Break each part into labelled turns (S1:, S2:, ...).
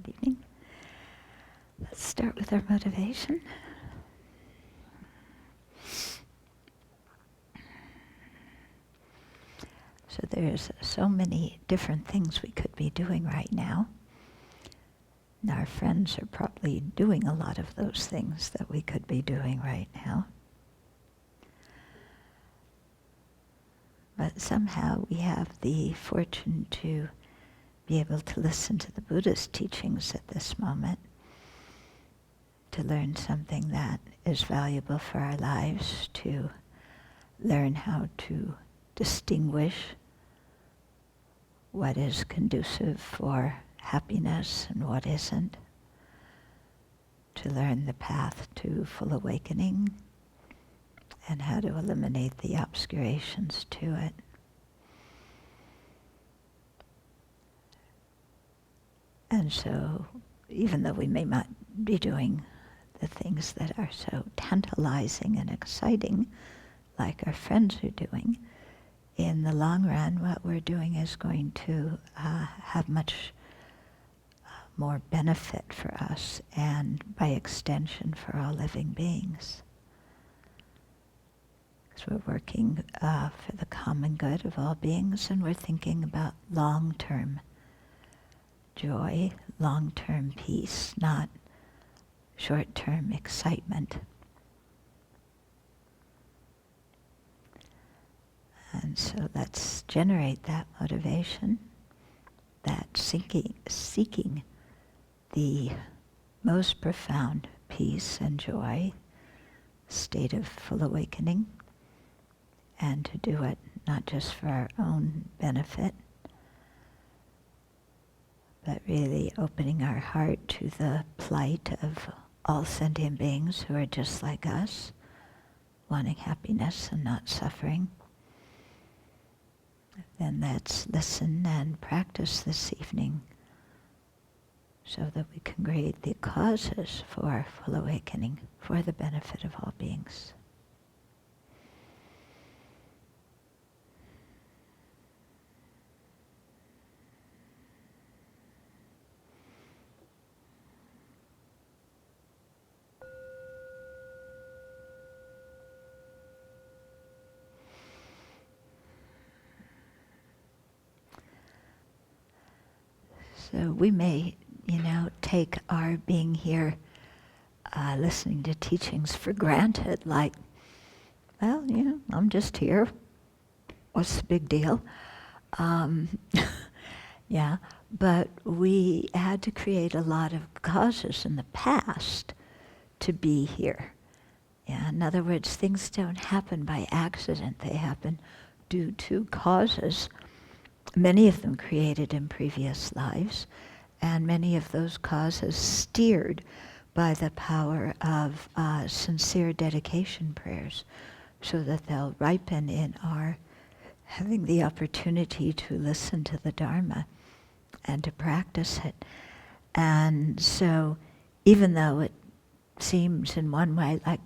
S1: Good evening. Let's start with our motivation. So there's so many different things we could be doing right now. And our friends are probably doing a lot of those things that we could be doing right now. But somehow we have the fortune to be able to listen to the Buddha's teachings at this moment, to learn something that is valuable for our lives, to learn how to distinguish what is conducive for happiness and what isn't, to learn the path to full awakening and how to eliminate the obscurations to it. And so, even though we may not be doing the things that are so tantalizing and exciting, like our friends are doing, in the long run, what we're doing is going to have much more benefit for us and, by extension, for all living beings. Because we're working for the common good of all beings, and we're thinking about long-term joy, long-term peace, not short-term excitement. And so let's generate that motivation, that seeking the most profound peace and joy, state of full awakening, and to do it not just for our own benefit, but really opening our heart to the plight of all sentient beings who are just like us, wanting happiness and not suffering. Then let's listen and practice this evening so that we can create the causes for full awakening for the benefit of all beings. So we may, take our being here, listening to teachings for granted, like, well, I'm just here. What's the big deal? Yeah, but we had to create a lot of causes in the past to be here. Yeah, in other words, things don't happen by accident. They happen due to causes, many of them created in previous lives, and many of those causes steered by the power of sincere dedication prayers, so that they'll ripen in our having the opportunity to listen to the Dharma and to practice it. And so, even though it seems in one way like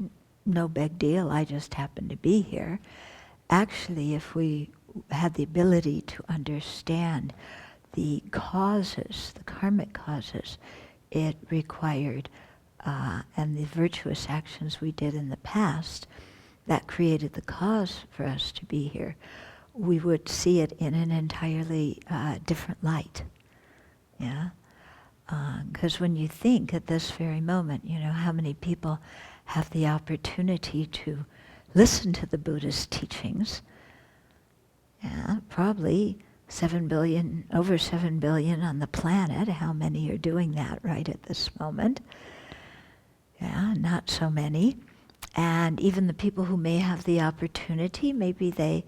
S1: no big deal, I just happen to be here, actually, if we had the ability to understand the causes, the karmic causes it required, and the virtuous actions we did in the past that created the cause for us to be here, we would see it in an entirely different light. Yeah? Because when you think at this very moment, how many people have the opportunity to listen to the Buddha's teachings. Yeah, probably 7 billion, over 7 billion on the planet. How many are doing that right at this moment? Yeah, not so many. And even the people who may have the opportunity, maybe they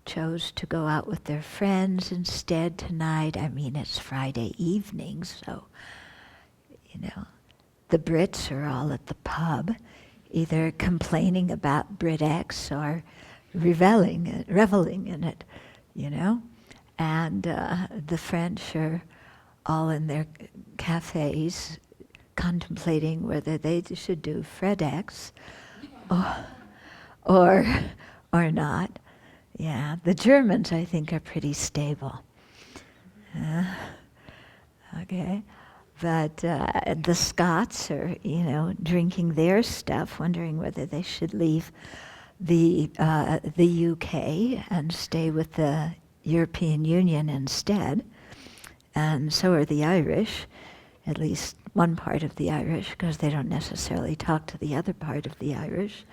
S1: chose to go out with their friends instead tonight. I mean, it's Friday evening, so, the Brits are all at the pub, either complaining about BritX or reveling in it, And the French are all in their cafes contemplating whether they should do FredX or not. Yeah, the Germans, I think, are pretty stable. Okay. But the Scots are, drinking their stuff, wondering whether they should leave the UK and stay with the European Union instead. And so are the Irish, at least one part of the Irish, because they don't necessarily talk to the other part of the Irish.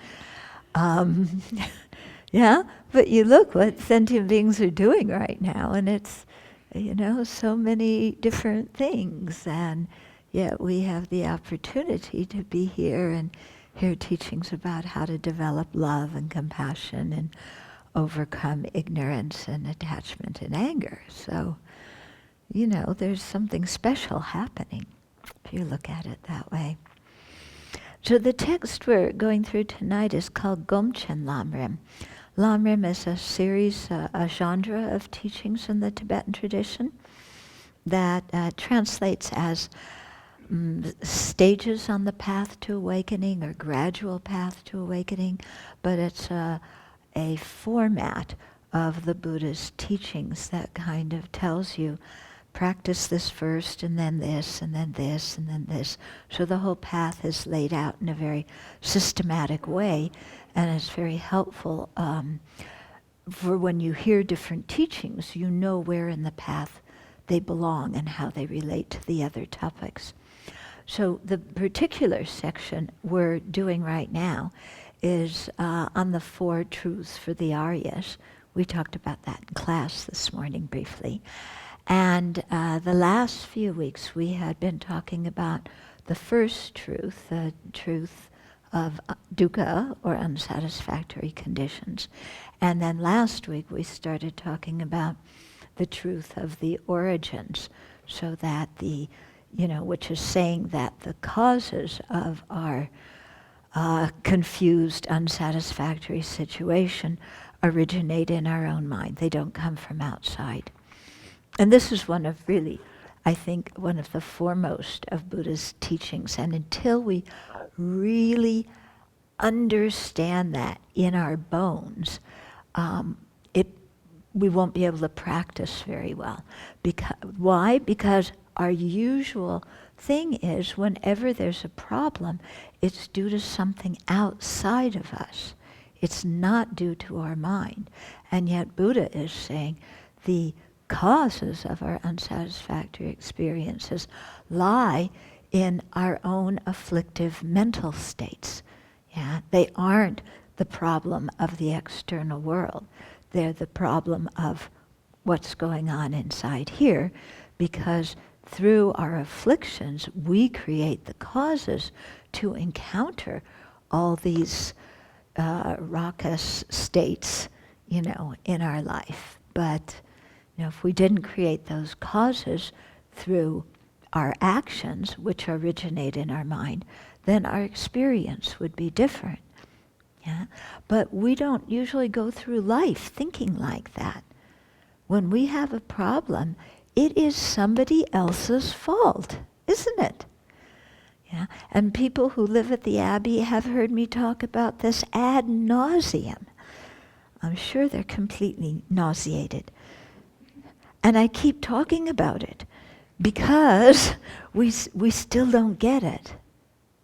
S1: Yeah, but you look what sentient beings are doing right now, and it's, so many different things, and yet we have the opportunity to be here and hear teachings about how to develop love and compassion and overcome ignorance and attachment and anger. So, there's something special happening if you look at it that way. So the text we're going through tonight is called Gomchen Lamrim. Lamrim is a series, a genre of teachings in the Tibetan tradition that translates as stages on the path to awakening or gradual path to awakening, but it's a format of the Buddha's teachings that kind of tells you, practice this first, and then this, and then this, and then this. So the whole path is laid out in a very systematic way, and it's very helpful for when you hear different teachings, you know where in the path they belong and how they relate to the other topics. So the particular section we're doing right now is on the four truths for the Aryas. We talked about that in class this morning briefly. And the last few weeks we had been talking about the first truth, the truth of dukkha, or unsatisfactory conditions. And then last week we started talking about the truth of the origins, so that which is saying that the causes of our confused, unsatisfactory situation originate in our own mind. They don't come from outside. And this is one of the foremost of Buddha's teachings. And until we really understand that in our bones, we won't be able to practice very well. Why? Because our usual thing is whenever there's a problem, it's due to something outside of us. It's not due to our mind. And yet Buddha is saying the causes of our unsatisfactory experiences lie in our own afflictive mental states. Yeah? They aren't the problem of the external world. They're the problem of what's going on inside here, because through our afflictions, we create the causes to encounter all these raucous states, in our life. But if we didn't create those causes through our actions, which originate in our mind, then our experience would be different. Yeah? But we don't usually go through life thinking like that. When we have a problem, it is somebody else's fault, isn't it? Yeah? And people who live at the Abbey have heard me talk about this ad nauseum. I'm sure they're completely nauseated. And I keep talking about it because we still don't get it.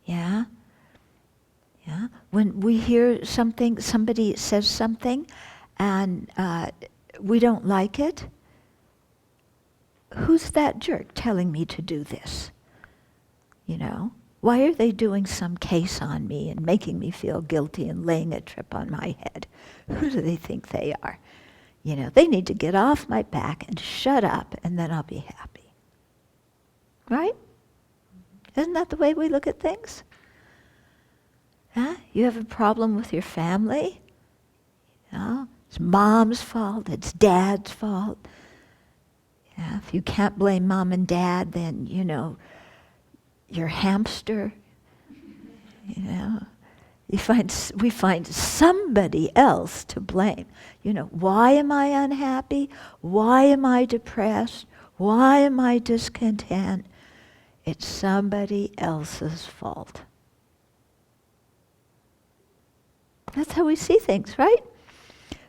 S1: Yeah? Yeah? When we hear something, somebody says something, and we don't like it, who's that jerk telling me to do this? Why are they doing some case on me and making me feel guilty and laying a trip on my head? Who do they think they are? They need to get off my back and shut up, and then I'll be happy. Right? Isn't that the way we look at things? Huh? You have a problem with your family? It's mom's fault, it's dad's fault. Yeah, if you can't blame mom and dad, then, your hamster, we find somebody else to blame. Why am I unhappy? Why am I depressed? Why am I discontent? It's somebody else's fault. That's how we see things, right?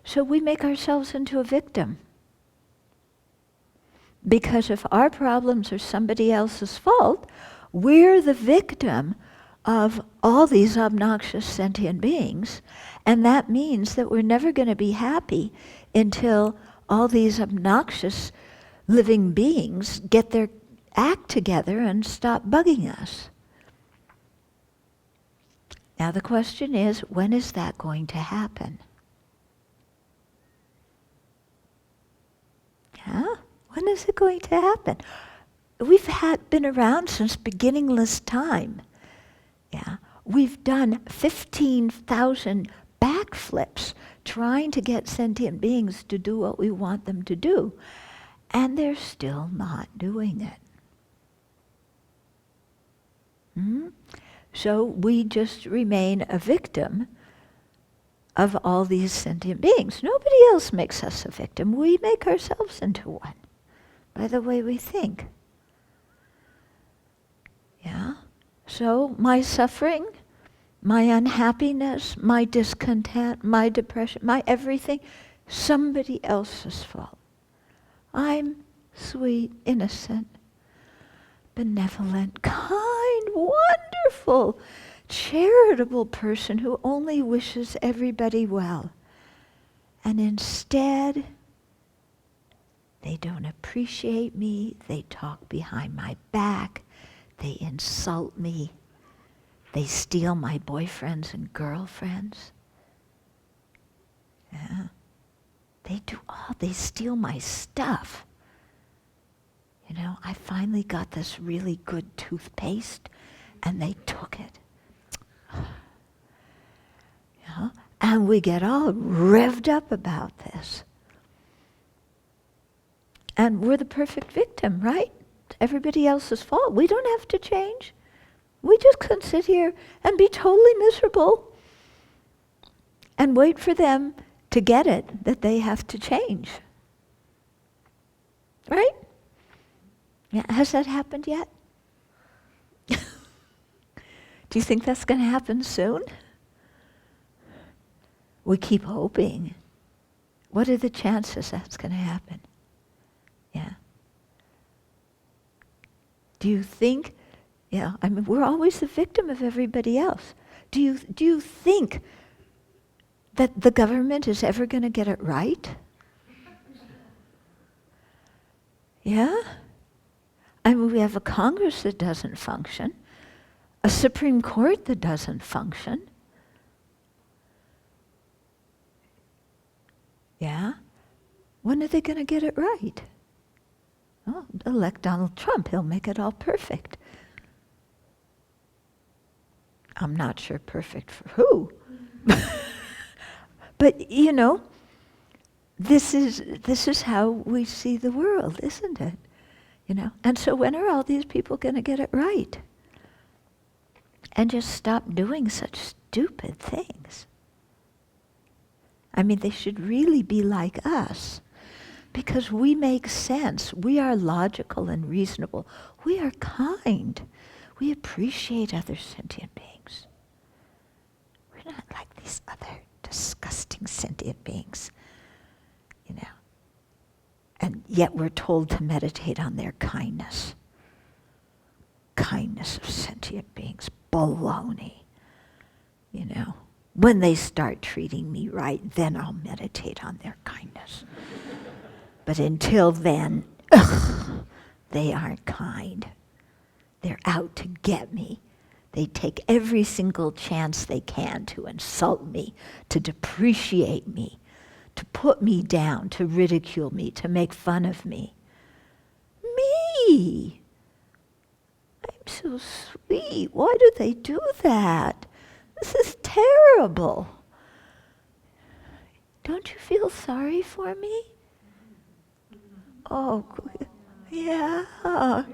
S1: So we make ourselves into a victim. Because if our problems are somebody else's fault, we're the victim of all these obnoxious sentient beings, and that means that we're never going to be happy until all these obnoxious living beings get their act together and stop bugging us. Now the question is, when is that going to happen? Yeah? When is it going to happen? We've been around since beginningless time. Yeah? We've done 15,000 backflips trying to get sentient beings to do what we want them to do. And they're still not doing it. So we just remain a victim of all these sentient beings. Nobody else makes us a victim. We make ourselves into one by the way we think. Yeah? So my suffering, my unhappiness, my discontent, my depression, my everything, somebody else's fault. I'm sweet, innocent, benevolent, kind, wonderful, charitable person who only wishes everybody well. And instead, they don't appreciate me, they talk behind my back, they insult me, they steal my boyfriends and girlfriends. Yeah. They steal my stuff. You know, I finally got this really good toothpaste and they took it. Yeah. And we get all revved up about this. And we're the perfect victim, right? It's everybody else's fault. We don't have to change. We just can sit here and be totally miserable and wait for them to get it that they have to change. Right? Yeah, has that happened yet? Do you think that's going to happen soon? We keep hoping. What are the chances that's going to happen? Yeah. Do you think, I mean, we're always the victim of everybody else. Do you think that the government is ever going to get it right? Yeah? I mean, we have a Congress that doesn't function, a Supreme Court that doesn't function. Yeah? When are they going to get it right? Oh, elect Donald Trump, he'll make it all perfect. I'm not sure perfect for who. But, you know, this is how we see the world, isn't it? You know, and so when are all these people going to get it right? And just stop doing such stupid things. I mean, they should really be like us, because we make sense. We are logical and reasonable. We are kind. We appreciate other sentient beings. We're not like these other disgusting sentient beings, you know. And yet we're told to meditate on their kindness. Kindness of sentient beings. Baloney. You know. When they start treating me right, then I'll meditate on their kindness. But until then, they aren't kind. They're out to get me. They take every single chance they can to insult me, to depreciate me, to put me down, to ridicule me, to make fun of me. Me! I'm so sweet. Why do they do that? This is terrible. Don't you feel sorry for me? Oh, yeah,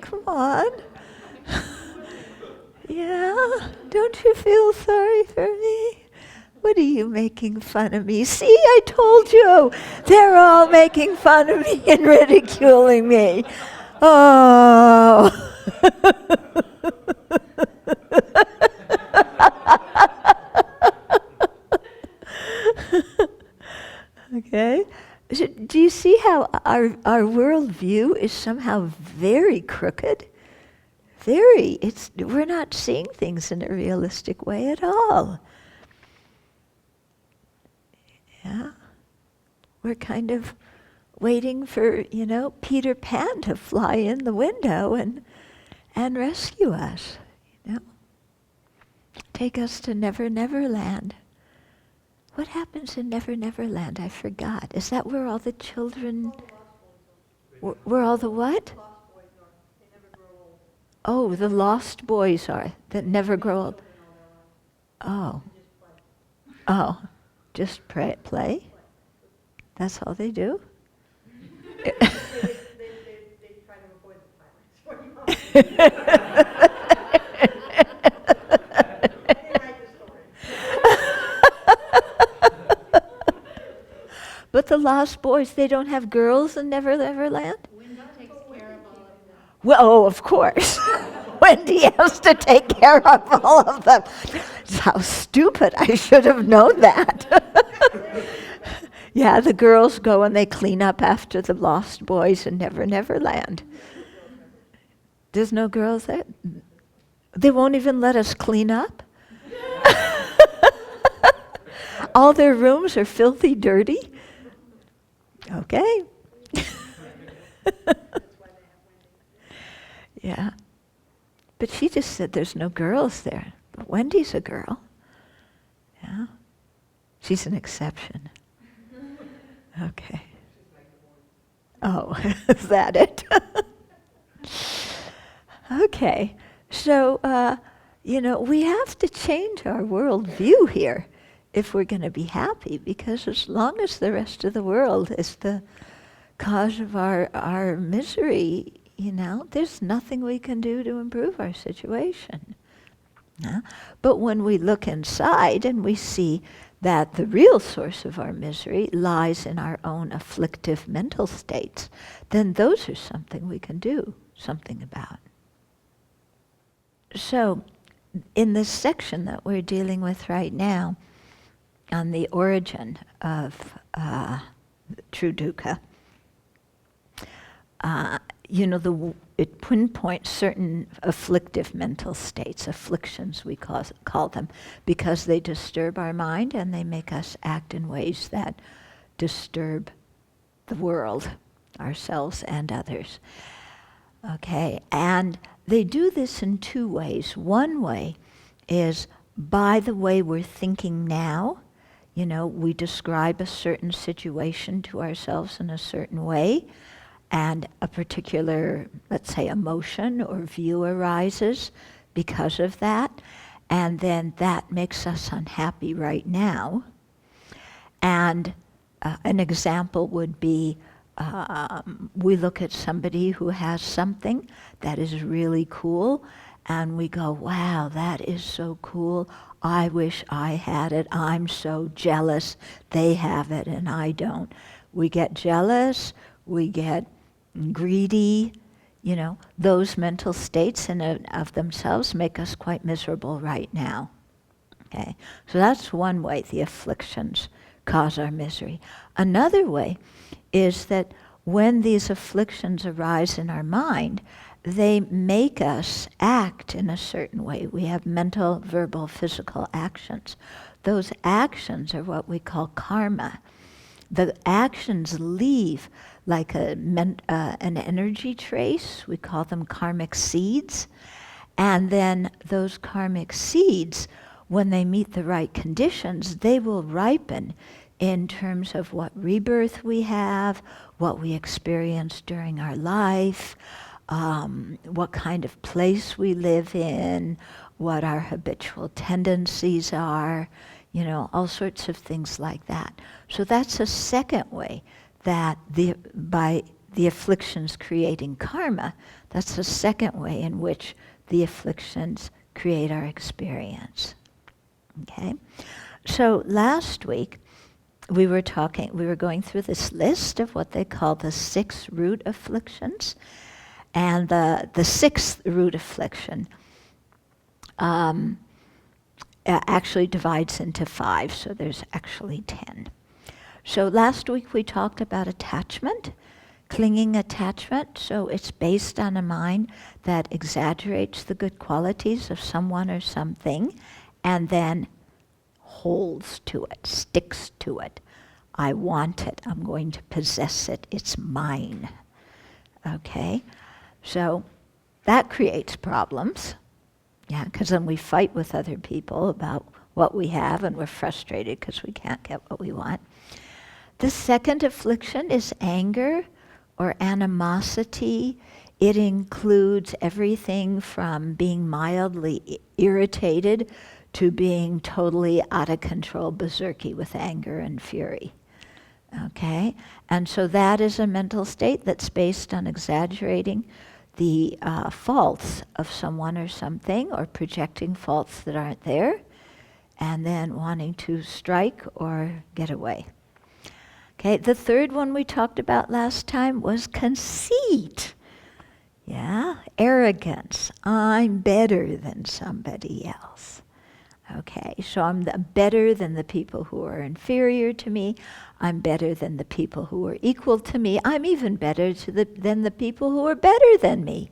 S1: come on. Yeah, don't you feel sorry for me? What are you making fun of me? See, I told you. They're all making fun of me and ridiculing me. Oh. Okay? Do you see how our worldview is somehow very crooked? We're not seeing things in a realistic way at all. Yeah. We're kind of waiting for, Peter Pan to fly in the window and rescue us, Take us to Never Never Land. What happens in Never Never Land? I forgot. Is that where all the children... Where all the what? Oh, the lost boys are, that never grow old. Oh. Oh. Just play? That's all they do?
S2: They try to avoid the violence.
S1: But the lost boys, they don't have girls in Never Never Land?
S2: Wendy takes care of all of them.
S1: Well, of course. Wendy has to take care of all of them. How stupid. I should have known that. Yeah, the girls go and they clean up after the lost boys in Never Never Land. There's no girls there? They won't even let us clean up? All their rooms are filthy dirty? Okay. Yeah. But she just said there's no girls there. But Wendy's a girl. Yeah. She's an exception. Okay. Oh, is that it? Okay. So, we have to change our worldview here if we're going to be happy, because as long as the rest of the world is the cause of our misery, there's nothing we can do to improve our situation. Yeah? But when we look inside and we see that the real source of our misery lies in our own afflictive mental states, then those are something we can do something about. So, in this section that we're dealing with right now, on the origin of true dukkha, it pinpoints certain afflictive mental states, afflictions we call them, because they disturb our mind and they make us act in ways that disturb the world, ourselves and others. Okay, and they do this in two ways. One way is by the way we're thinking now. We describe a certain situation to ourselves in a certain way, and a particular, let's say, emotion or view arises because of that, and then that makes us unhappy right now. And an example would be, we look at somebody who has something that is really cool, and we go, wow, that is so cool. I wish I had it. I'm so jealous. They have it and I don't. We get jealous. We get greedy. Those mental states in and of themselves make us quite miserable right now. Okay, so that's one way the afflictions cause our misery. Another way is that when these afflictions arise in our mind, they make us act in a certain way. We have mental, verbal, physical actions. Those actions are what we call karma. The actions leave like an energy trace. We call them karmic seeds. And then those karmic seeds, when they meet the right conditions, they will ripen in terms of what rebirth we have, what we experience during our life, what kind of place we live in, what our habitual tendencies are, all sorts of things like that. So that's a second way that by the afflictions creating karma, that's the second way in which the afflictions create our experience. Okay? So last week, we were going through this list of what they call the 6 root afflictions. And the 6th root affliction actually divides into 5, so there's actually 10. So last week we talked about attachment, clinging attachment. So it's based on a mind that exaggerates the good qualities of someone or something and then holds to it, sticks to it. I want it. I'm going to possess it. It's mine. Okay? So that creates problems. Yeah, because then we fight with other people about what we have and we're frustrated because we can't get what we want. The second affliction is anger or animosity. It includes everything from being mildly irritated to being totally out of control, berserky with anger and fury. Okay? And so that is a mental state that's based on exaggerating the faults of someone or something, or projecting faults that aren't there, and then wanting to strike or get away. Okay, the third one we talked about last time was conceit. Yeah, arrogance. I'm better than somebody else. Okay, so I'm better than the people who are inferior to me. I'm better than the people who are equal to me. I'm even better than the people who are better than me.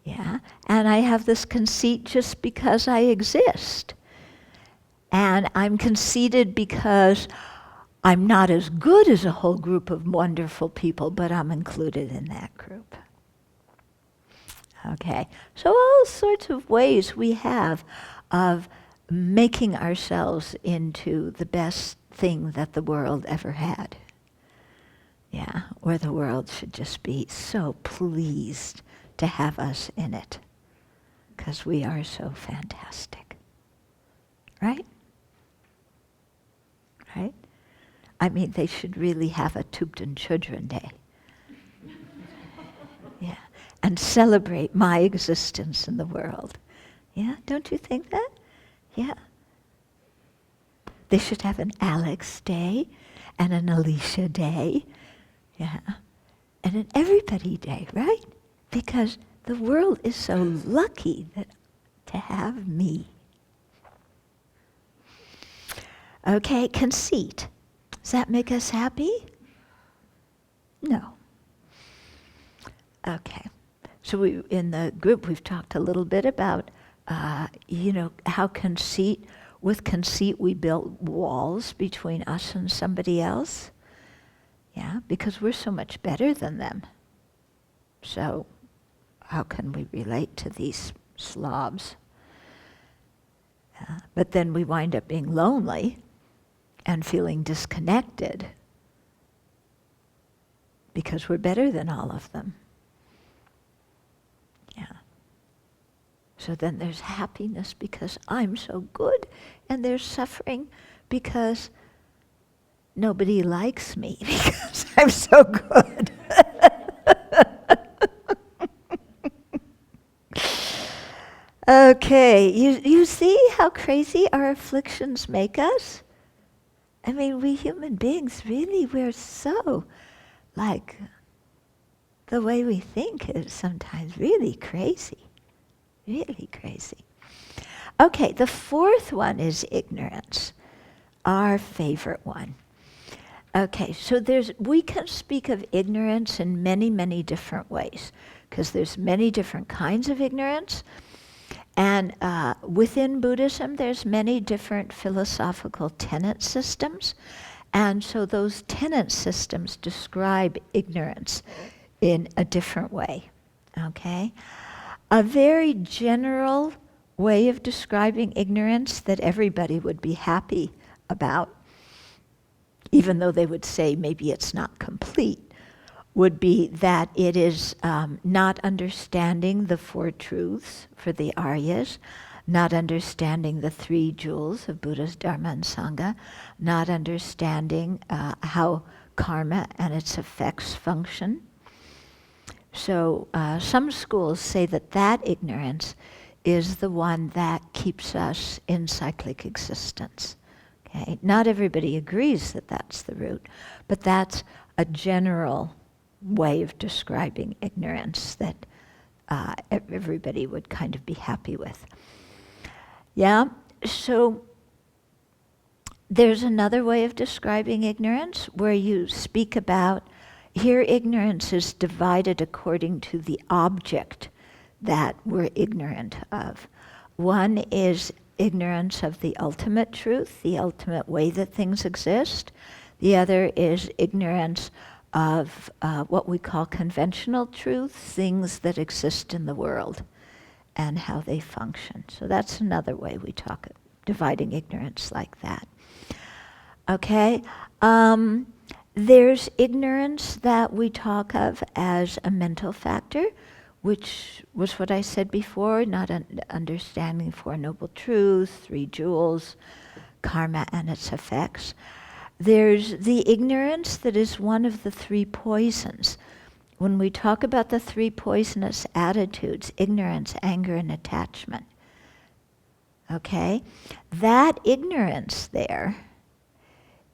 S1: Yeah, and I have this conceit just because I exist. And I'm conceited because I'm not as good as a whole group of wonderful people, but I'm included in that group. Okay, so all sorts of ways we have of making ourselves into the best thing that the world ever had. Yeah, where the world should just be so pleased to have us in it, because we are so fantastic. Right? Right? I mean, they should really have a Tupten Children Day. Yeah, and celebrate my existence in the world. Yeah, don't you think that? Yeah. They should have an Alex Day and an Alicia Day. Yeah. And an Everybody Day, right? Because the world is so lucky to have me. Okay, conceit. Does that make us happy? No. Okay. So in the group we've talked a little bit about how with conceit we built walls between us and somebody else. Yeah, because we're so much better than them. So how can we relate to these slobs? But then we wind up being lonely and feeling disconnected because we're better than all of them. Yeah. So then there's happiness because I'm so good, and there's suffering because nobody likes me because I'm so good. Okay, you see how crazy our afflictions make us? I mean, we human beings really, we're so, the way we think is sometimes really crazy. Really crazy. Okay, the fourth one is ignorance, our favorite one. Okay, so we can speak of ignorance in many, many different ways, because there's many different kinds of ignorance. And within Buddhism, there's many different philosophical tenet systems. And so those tenet systems describe ignorance in a different way, okay? A very general way of describing ignorance that everybody would be happy about, even though they would say maybe it's not complete, would be that it is not understanding the four truths for the Aryas, not understanding the three jewels of Buddha's Dharma and Sangha, not understanding how karma and its effects function. So some schools say that ignorance is the one that keeps us in cyclic existence. Okay? Not everybody agrees that that's the root, but that's a general way of describing ignorance that everybody would kind of be happy with. Yeah, so There's another way of describing ignorance where you speak about, here ignorance is divided according to the object that we're ignorant of. One is ignorance of the ultimate truth, the ultimate way that things exist. The other is ignorance of what we call conventional truth, things that exist in the world and how they function. So that's another way we talk, dividing ignorance like that. Okay? There's ignorance that we talk of as a mental factor, which was what I said before, not understanding Four Noble Truths, Three Jewels, karma and its effects. There's the ignorance that is one of the three poisons. When we talk about the three poisonous attitudes, ignorance, anger, and attachment, okay, that ignorance there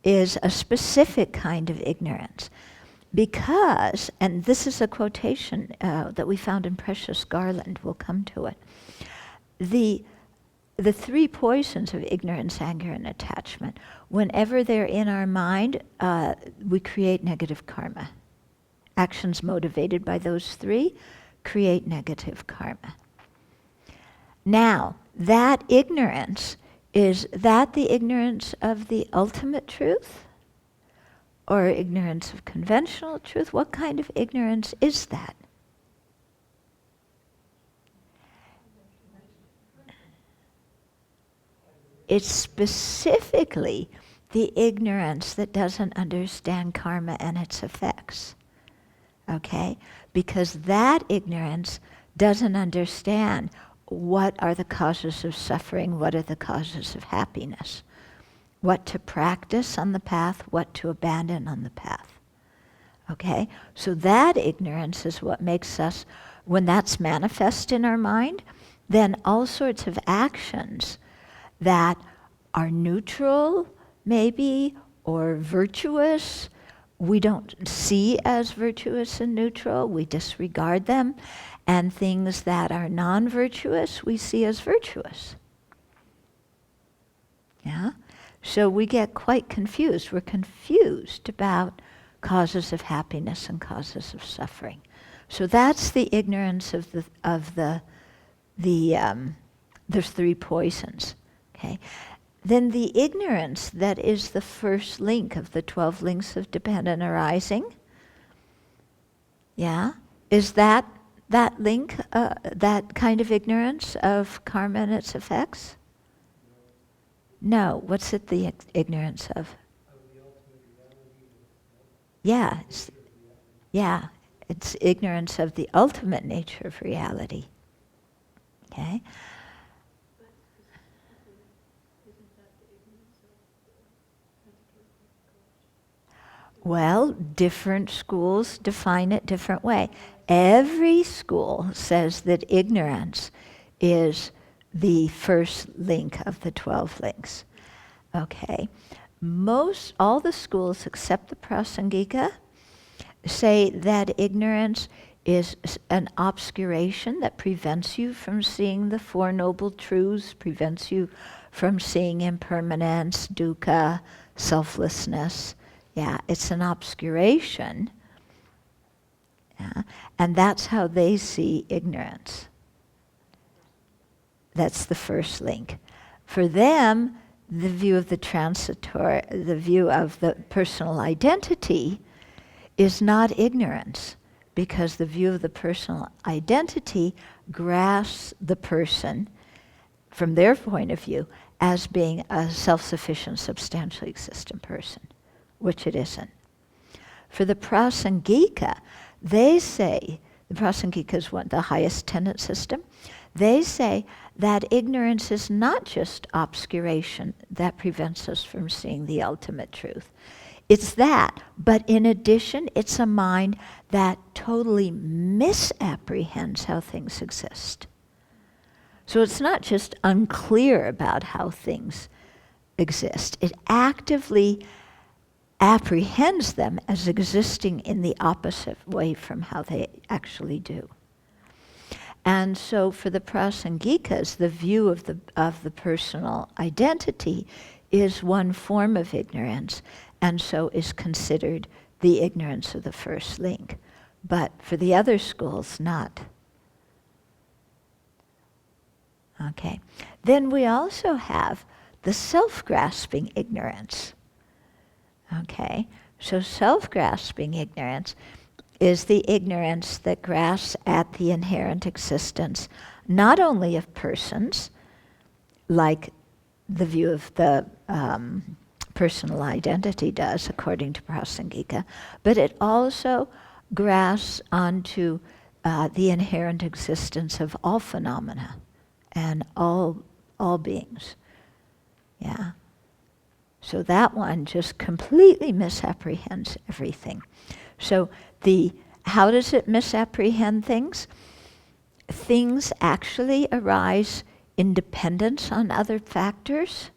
S1: is a specific kind of ignorance. Because, and this is a quotation that we found in Precious Garland, we'll come to it. The three poisons of ignorance, anger, and attachment, whenever they're in our mind, we create negative karma. Actions motivated by those three create negative karma. Now, that ignorance, is that the ignorance of the ultimate truth? Or ignorance of conventional truth? What kind of ignorance is that? It's specifically the ignorance that doesn't understand karma and its effects. Okay? Because that ignorance doesn't understand what are the causes of suffering, what are the causes of happiness, what to practice on the path, what to abandon on the path. Okay? So that ignorance is what makes us, when that's manifest in our mind, then all sorts of actions that are neutral, maybe, or virtuous, we don't see as virtuous and neutral, we disregard them, and things that are non-virtuous, we see as virtuous. Yeah? So we get quite confused. We're confused about causes of happiness and causes of suffering. So that's the ignorance of the three poisons. Okay? Then the ignorance that is the first link of the 12 links of dependent arising, yeah, is that link, that kind of ignorance of karma and its effects? No. What's it the ignorance of? Yeah. It's ignorance of the ultimate nature of reality. Okay? Well, different schools define it different way. Every school says that ignorance is the first link of the 12 links. Okay. All the schools except the Prasangika say that ignorance is an obscuration that prevents you from seeing the Four Noble Truths, prevents you from seeing impermanence, dukkha, selflessness. Yeah, it's an obscuration. Yeah, and that's how they see ignorance. That's the first link. For them, the view of the transitory, the view of the personal identity is not ignorance, because the view of the personal identity grasps the person, from their point of view, as being a self-sufficient, substantially existent person, which it isn't. For the Prasangika, they say, the Prasangika is the highest tenet system, they say that ignorance is not just obscuration that prevents us from seeing the ultimate truth. It's that, but in addition, it's a mind that totally misapprehends how things exist. So it's not just unclear about how things exist. It actively apprehends them as existing in the opposite way from how they actually do. And so for the Prasangikas, the view of the personal identity is one form of ignorance, and so is considered the ignorance of the first link. But for the other schools, not. Okay. Then we also have the self-grasping ignorance. Okay. So self-grasping ignorance is the ignorance that grasps at the inherent existence not only of persons, like the view of the personal identity does, according to Prasangika, but it also grasps onto the inherent existence of all phenomena and all beings. Yeah. So that one just completely misapprehends everything. So how does it misapprehend things? Things actually arise in dependence on other factors.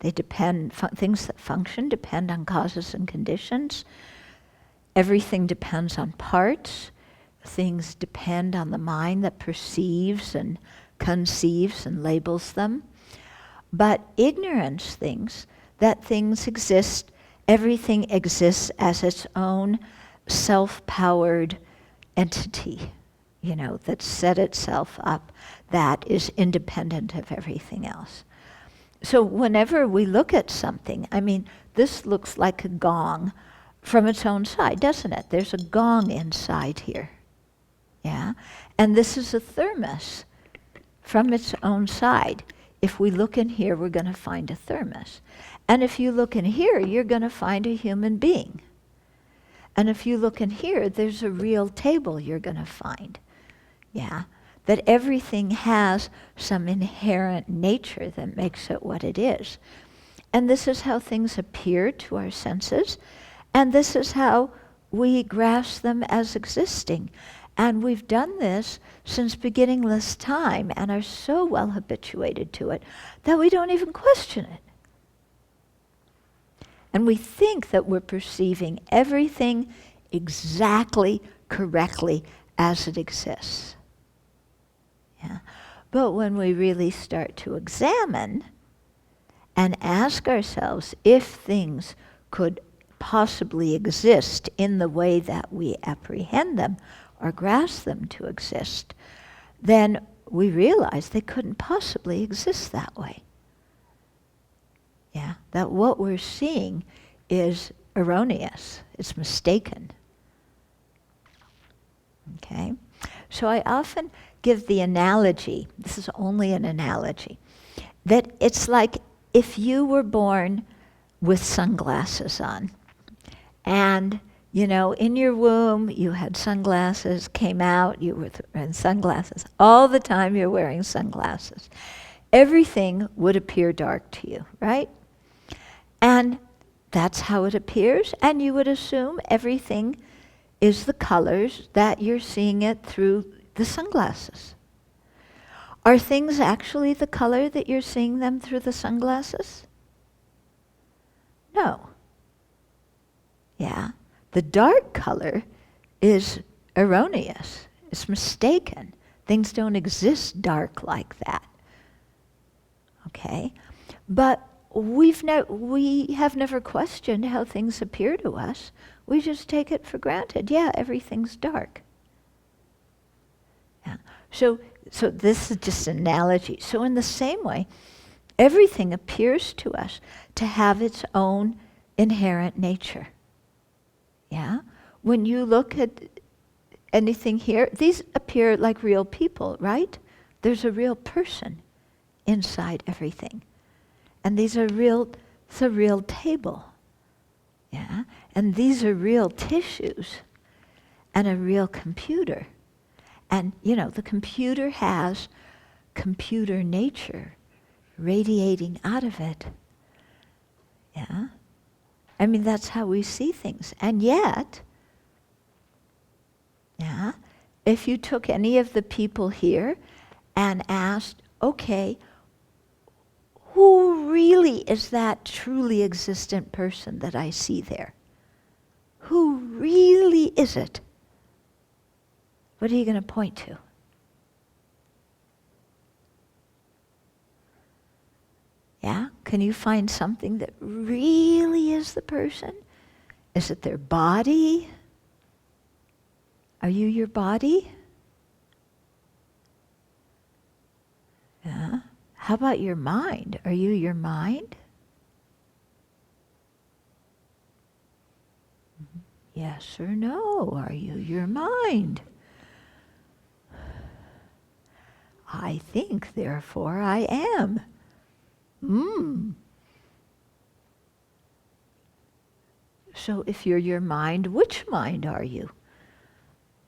S1: They depend, things that function depend on causes and conditions. Everything depends on parts. Things depend on the mind that perceives and conceives and labels them. But ignorance thinks that things exist, everything exists as its own self-powered entity, that set itself up, that is independent of everything else. So whenever we look at something, this looks like a gong from its own side, doesn't it? There's a gong inside here. Yeah? And this is a thermos from its own side. If we look in here, we're going to find a thermos. And if you look in here, you're going to find a human being. And if you look in here, there's a real table you're going to find. Yeah? That everything has some inherent nature that makes it what it is. And this is how things appear to our senses. And this is how we grasp them as existing. And we've done this since beginningless time and are so well habituated to it that we don't even question it. And we think that we're perceiving everything exactly correctly as it exists. Yeah. But when we really start to examine and ask ourselves if things could possibly exist in the way that we apprehend them or grasp them to exist, then we realize they couldn't possibly exist that way. Yeah, that what we're seeing is erroneous, it's mistaken. Okay? So I often give the analogy, this is only an analogy, that it's like if you were born with sunglasses on, and in your womb you had sunglasses, came out, you were wearing sunglasses, all the time you're wearing sunglasses. Everything would appear dark to you, right? And that's how it appears, and you would assume everything is the colors that you're seeing it through the sunglasses. Are things actually the color that you're seeing them through the sunglasses? No. Yeah. The dark color is erroneous. It's mistaken. Things don't exist dark like that. Okay? But we have never questioned how things appear to us. We just take it for granted. Yeah, everything's dark. Yeah. So this is just an analogy. So in the same way, everything appears to us to have its own inherent nature. Yeah? When you look at anything here, these appear like real people, right? There's a real person inside everything. And these are it's a real table. Yeah? And these are real tissues and a real computer. And, the computer has computer nature radiating out of it. Yeah? That's how we see things. And yet, yeah, if you took any of the people here and asked, okay, who really is that truly existent person that I see there? Who really is it? What are you going to point to? Yeah? Can you find something that really is the person? Is it their body? Are you your body? Yeah. How about your mind? Are you your mind? Yes or no? Are you your mind? I think, therefore I am. So if you're your mind, which mind are you?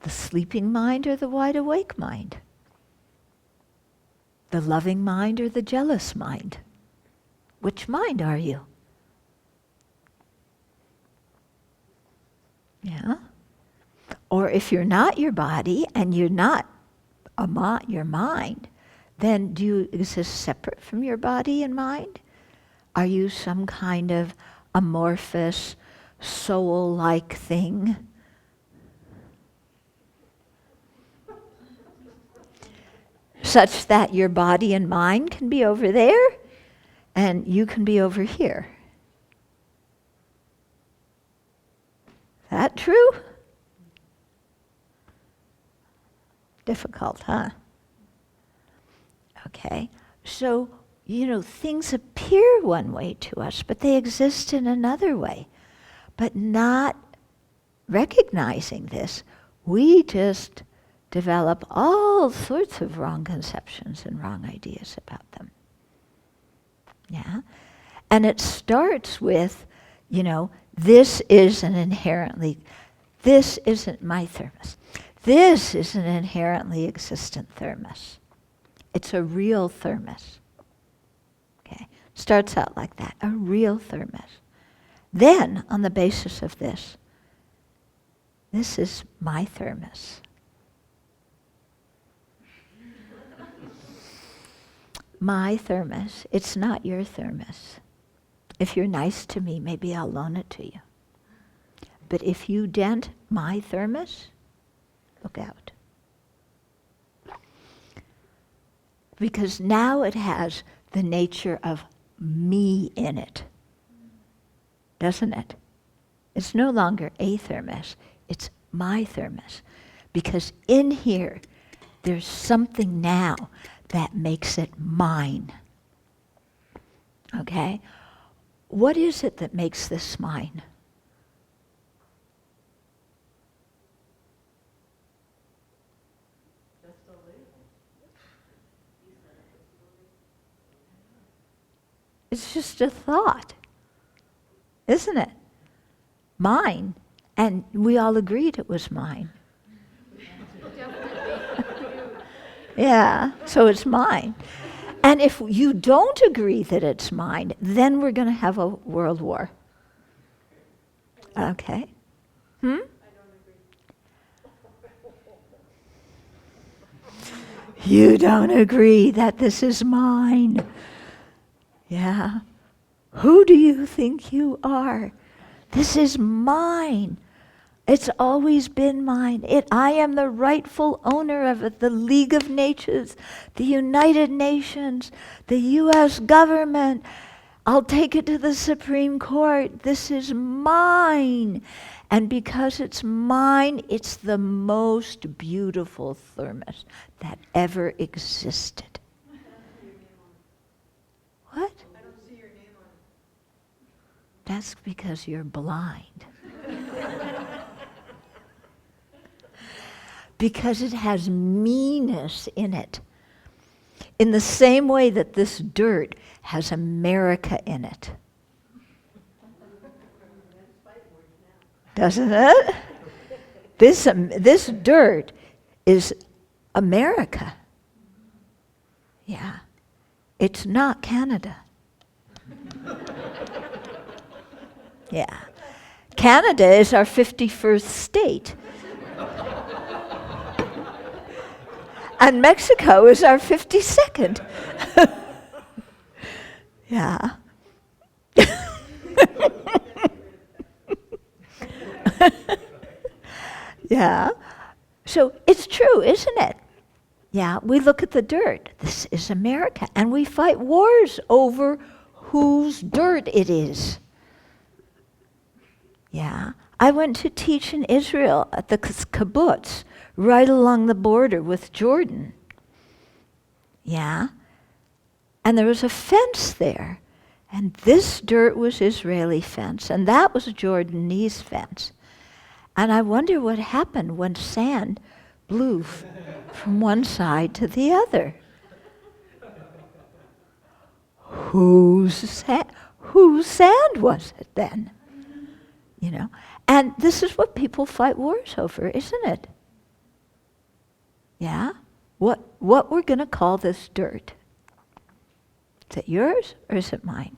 S1: The sleeping mind or the wide awake mind? The loving mind or the jealous mind? Which mind are you? Yeah? Or if you're not your body and you're not your mind, then do you exist separate from your body and mind? Are you some kind of amorphous, soul-like thing? Such that your body and mind can be over there and you can be over here. That true? Difficult, huh? Okay, so, things appear one way to us, but they exist in another way. But not recognizing this, we just develop all sorts of wrong conceptions and wrong ideas about them. Yeah? And it starts with, this isn't my thermos. This is an inherently existent thermos. It's a real thermos. Okay? Starts out like that, a real thermos. Then, on the basis of this is my thermos. My thermos, it's not your thermos. If you're nice to me, maybe I'll loan it to you. But if you dent my thermos, look out. Because now it has the nature of me in it. Doesn't it? It's no longer a thermos, it's my thermos. Because in here, there's something now that makes it mine. Okay? What is it that makes this mine? It's just a thought, isn't it? Mine. And we all agreed it was mine. Yeah, so it's mine. And if you don't agree that it's mine, then we're going to have a world war. Okay? I don't agree. You don't agree that this is mine. Yeah. Who do you think you are? This is mine. It's always been mine. I am the rightful owner of it. The League of Nations, the United Nations, the U.S. government. I'll take it to the Supreme Court. This is mine. And because it's mine, it's the most beautiful thermos that ever existed. What?
S2: I don't see your name on it.
S1: That's because you're blind. Because it has meanness in it. In the same way that this dirt has America in it. Doesn't it? This dirt is America. Yeah. It's not Canada. Yeah. Canada is our 51st state. And Mexico is our 52nd. Yeah. Yeah. So it's true, isn't it? Yeah, we look at the dirt. This is America. And we fight wars over whose dirt it is. Yeah. I went to teach in Israel at the kibbutz, right along the border with Jordan. Yeah. And there was a fence there. And this dirt was Israeli fence, and that was Jordanese fence. And I wonder what happened when sand blew from one side to the other. Whose sand was it then? You know? And this is what people fight wars over, isn't it? Yeah? What we're going to call this dirt? Is it yours or is it mine?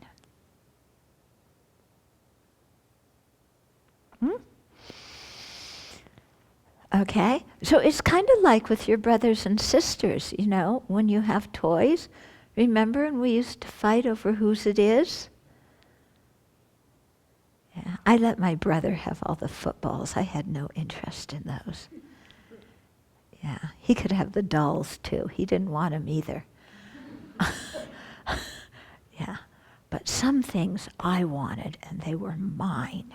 S1: Okay? So it's kind of like with your brothers and sisters, you know, when you have toys. Remember when we used to fight over whose it is? Yeah, I let my brother have all the footballs. I had no interest in those. Yeah, he could have the dolls too. He didn't want them either. Yeah, but some things I wanted and they were mine.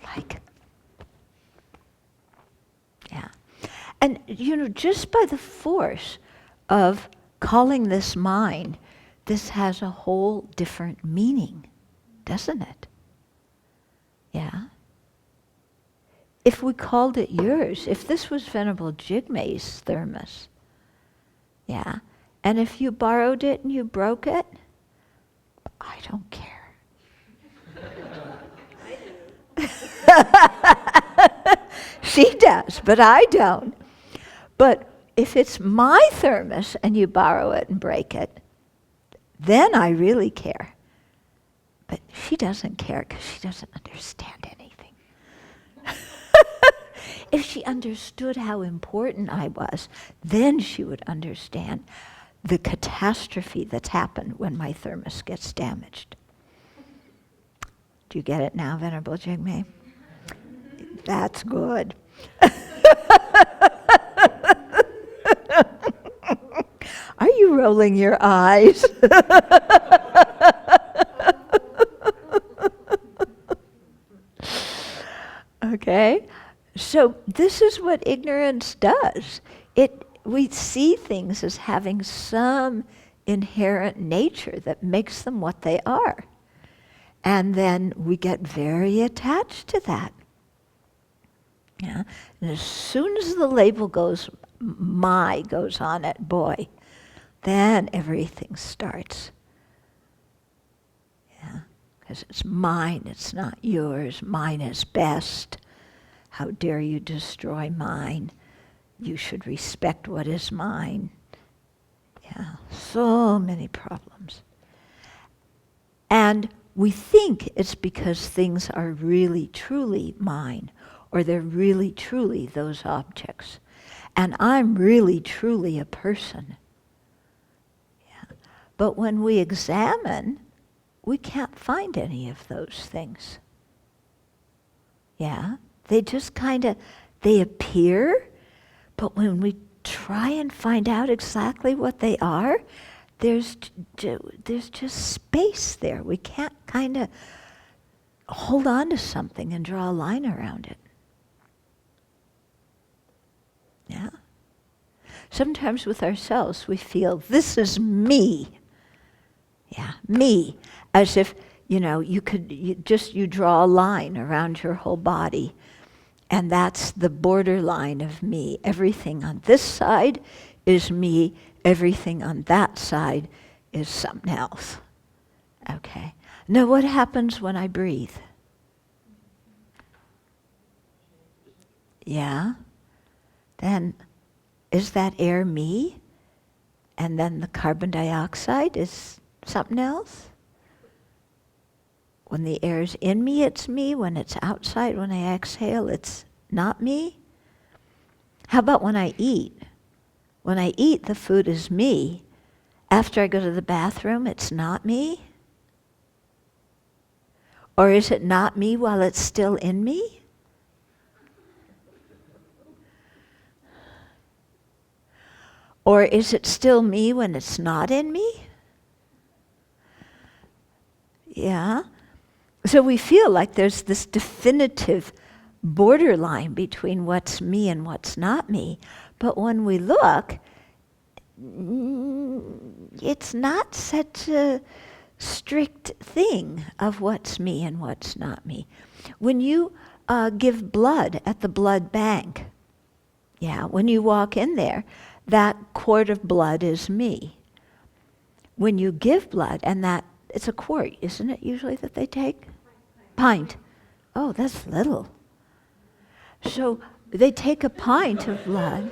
S1: Like, yeah. And, you know, just by the force of calling this mine, this has a whole different meaning, doesn't it? Yeah. If we called it yours, if this was Venerable Jigme's thermos, yeah, and if you borrowed it and you broke it, I don't care. She does, but I don't. But if it's my thermos and you borrow it and break it, then I really care. But she doesn't care because she doesn't understand anything. If she understood how important I was, then she would understand the catastrophe that's happened when my thermos gets damaged. Do you get it now, Venerable Jigme? That's good. Are you rolling your eyes? Okay, so this is what ignorance does. We see things as having some inherent nature that makes them what they are. And then we get very attached to that. Yeah? And as soon as the label goes, my goes on it, boy, then everything starts. Yeah? Because it's mine, it's not yours. Mine is best. How dare you destroy mine? You should respect what is mine. Yeah, so many problems. And we think it's because things are really, truly mine, or they're really, truly those objects. And I'm really, truly a person. Yeah. But when we examine, we can't find any of those things. Yeah, they just kind of, they appear, but when we try and find out exactly what they are, there's just space there. We can't kind of hold on to something and draw a line around it. Yeah. Sometimes with ourselves we feel, this is me. Yeah, me. As if, you know, you draw a line around your whole body. And that's the borderline of me. Everything on this side is me. Everything on that side is something else. Okay. Now what happens when I breathe? Yeah. Then is that air me? And then the carbon dioxide is something else? When the air's in me, it's me. When it's outside, when I exhale, it's not me. How about when I eat? When I eat, the food is me. After I go to the bathroom, it's not me? Or is it not me while it's still in me? Or is it still me when it's not in me? So we feel like there's this definitive borderline between what's me and what's not me. But when we look, it's not such a strict thing of what's me and what's not me. When you give blood at the blood bank, when you walk in there, that quart of blood is me. When you give blood, and that, it's a quart, isn't it usually that they take? Pint. Oh, that's little. So they take a pint of blood.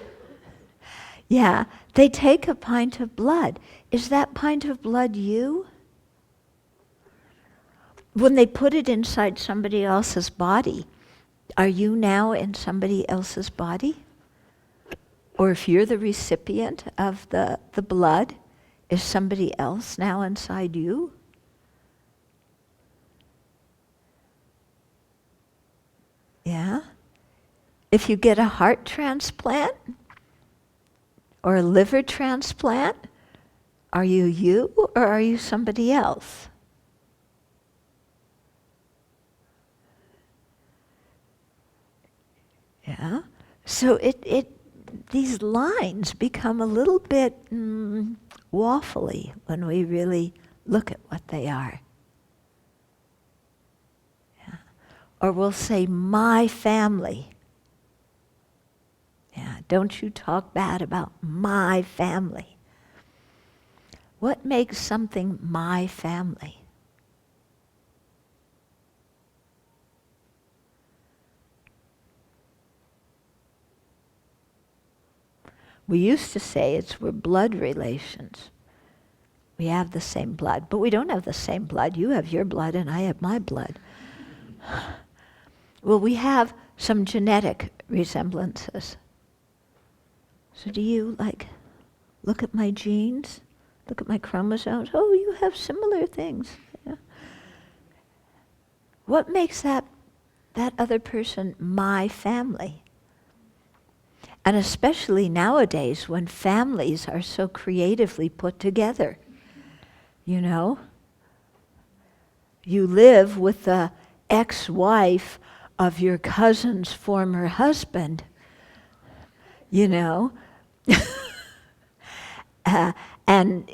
S1: Yeah, they take a pint of blood. Is that pint of blood you? When they put it inside somebody else's body, are you now in somebody else's body? Or if you're the recipient of the blood, is somebody else now inside you? Yeah? If you get a heart transplant or a liver transplant, are you or are you somebody else? Yeah? So these lines become a little bit waffly when we really look at what they are. Yeah. Or we'll say, my family. Yeah, don't you talk bad about my family. What makes something my family? We used to say we're blood relations. We have the same blood, but we don't have the same blood. You have your blood and I have my blood. Well, we have some genetic resemblances. So do you look at my genes? Look at my chromosomes? Oh, you have similar things. Yeah. What makes that other person my family? And especially nowadays when families are so creatively put together. You know? You live with the ex-wife of your cousin's former husband. You know? And